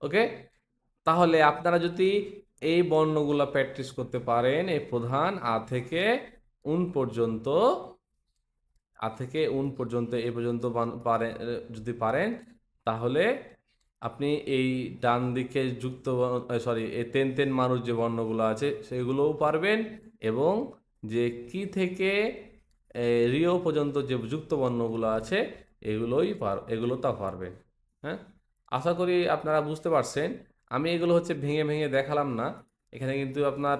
ওকে, তাহলে আপনারা যদি এই বর্ণগুলো প্র্যাকটিস করতে পারেন, এই প্রধান আ থেকে উন পর্যন্ত, আ থেকে উন পর্যন্ত এ পর্যন্ত পারেন, যদি পারেন, তাহলে আপনি এই ডান দিকে যুক্ত, সরি, এই তেন তেন মানুষ যে বর্ণগুলো আছে সেগুলোও পারবেন, এবং যে কি থেকে রিও পর্যন্ত যে যুক্ত বর্ণগুলো আছে এগুলো তা পারবেন। হ্যাঁ, আশা করি আপনারা বুঝতে পারছেন। আমি এগুলো হচ্ছে ভেঙে ভেঙে দেখালাম না, এখানে কিন্তু আপনার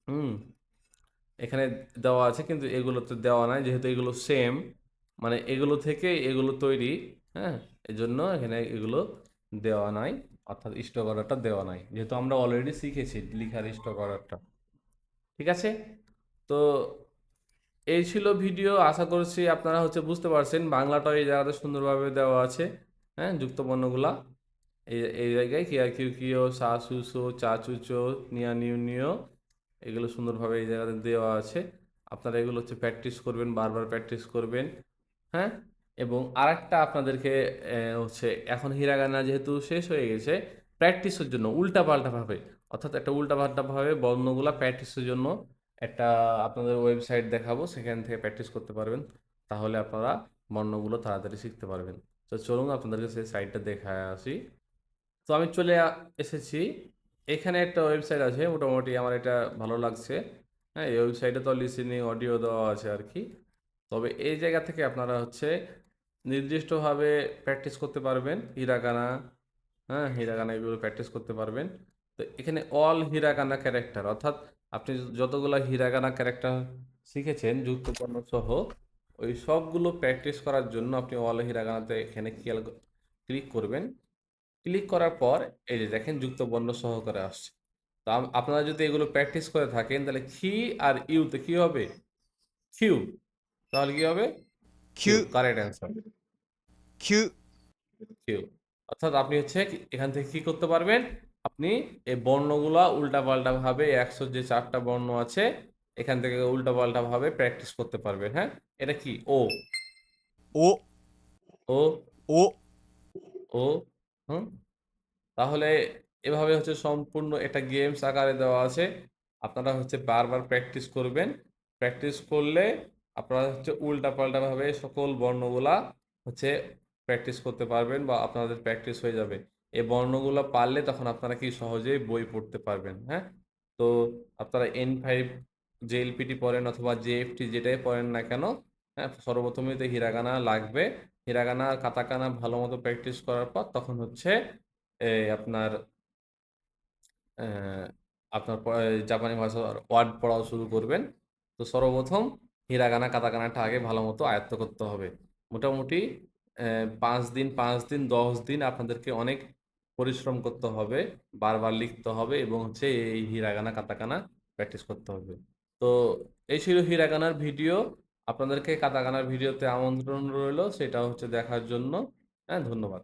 হুম এখানে দেওয়া আছে, কিন্তু এগুলোতে দেওয়া নাই, যেহেতু এগুলো সেম, মানে এগুলো থেকে এগুলো তৈরি। হ্যাঁ, এজন্য এখানে এগুলো দেওয়া নাই, অর্থাৎ স্টক অর্ডারটা দেওয়া নাই, যেহেতু আমরা অলরেডি শিখেছি লিখার স্টক অর্ডারটা। ঠিক আছে, তো এই ছিল ভিডিও। আশা করছি আপনারা হচ্ছে বুঝতে পারছেন, বাংলাটাও এই জায়গাতে সুন্দরভাবে দেওয়া আছে। হ্যাঁ, যুক্ত বর্ণগুলা এই এই জায়গায় কিয়া কিউ কিও, সা সু সো, চা চু চো, নিয়া নিউ নিও, এগুলো সুন্দরভাবে এই জায়গাতে দেওয়া আছে। আপনারা এগুলো হচ্ছে প্র্যাকটিস করবেন, বারবার প্র্যাকটিস করবেন। হ্যাঁ, এবং আরেকটা আপনাদেরকে হচ্ছে, এখন হিরাগানা যেহেতু শেষ হয়ে গেছে, প্র্যাকটিসের জন্য উল্টাপাল্টাভাবে, অর্থাৎ একটা উল্টাপাল্টাভাবে বর্ণগুলা প্র্যাকটিসের জন্য একটা আপনাদের ওয়েবসাইট দেখাবো, সেখান থেকে প্র্যাকটিস করতে পারবেন। তাহলে আপনারা বর্ণগুলো তাড়াতাড়ি শিখতে পারবেন। তো চলুন আপনাদেরকে সেই সাইটটা দেখায় আসি। তো আমি চলে এসেছি, এখানে একটা ওয়েবসাইট আছে, মোটামুটি আমার এটা ভালো লাগছে। হ্যাঁ, এই ওয়েবসাইটে তো লিসেনিং অডিও দেওয়া আছে আর কি। তবে এই জায়গা থেকে আপনারা হচ্ছে নির্দিষ্টভাবে প্র্যাকটিস করতে পারবেন হিরাগানা। হ্যাঁ, হিরাগানা এগুলো প্র্যাকটিস করতে পারবেন। তো এখানে অল হিরাগানা ক্যারেক্টার, অর্থাৎ আপনি যতগুলো হিরাগানা ক্যারেক্টার শিখেছেন যুক্তপর্ণ সহ, ওই সবগুলো প্র্যাকটিস করার জন্য আপনি অল হিরাগানাতে এখানে ক্লিক করবেন। ক্লিক করার পর এই যে দেখেন যুক্ত বর্ণ সহকারে আসছে। তো আপনারা যদি এগুলো প্র্যাকটিস করে থাকেন, তাহলে খি আর ইউতে কি হবে কিউ, তাহলে কি হবে কিউ, 큐, কারেক্ট অ্যান্সার 큐, কিউ। অর্থাৎ আপনি হচ্ছে এখান থেকে কি করতে পারবেন, আপনি এই বর্ণগুলা উল্টাপাল্টা ভাবে 104টা বর্ণ আছে, এখান থেকে উল্টাপাল্টা ভাবে প্র্যাকটিস করতে পারবেন। হ্যাঁ, এটা কি ও, 오, ও ও ও হুম তাহলে এভাবে হচ্ছে সম্পূর্ণ একটা গেমস আকারে দেওয়া আছে। আপনারা হচ্ছে বারবার প্র্যাকটিস করবেন। প্র্যাকটিস করলে আপনারা হচ্ছে উল্টাপাল্টা ভাবে সকল বর্ণগুলা হচ্ছে প্র্যাকটিস করতে পারবেন বা আপনাদের প্র্যাকটিস হয়ে যাবে। এই বর্ণগুলা পারলে তখন আপনারা কি সহজেই বই পড়তে পারবেন। হ্যাঁ, তো আপনারা N5 JLPT পড়েন অথবা JFT যেটাই পড়েন না কেন, হ্যাঁ, সর্বপ্রথমে তো হিরাগানা লাগবে। হিরাগানা কাতাকানা ভালো মতো প্র্যাকটিস করার পর তখন হচ্ছে আপনার আহ, জাপানি ভাষার ওয়ার্ড পড়াও শুরু করবেন। তো সর্বপ্রথম হিরাগানা কাতাকানাটা আগে ভালো মতো আয়ত্ত করতে হবে। মোটামুটি 5 দিন 10 দিন আপনাদেরকে অনেক পরিশ্রম করতে হবে, বারবার লিখতে হবে এবং হচ্ছে এই হিরাগানা কাতাকানা প্র্যাকটিস করতে হবে। তো এই ছিল হিরাগানার ভিডিও। আপনাদেরকে কাতাকানার ভিডিওতে আমন্ত্রণ রইল, সেটা হচ্ছে দেখার জন্য। হ্যাঁ, ধন্যবাদ।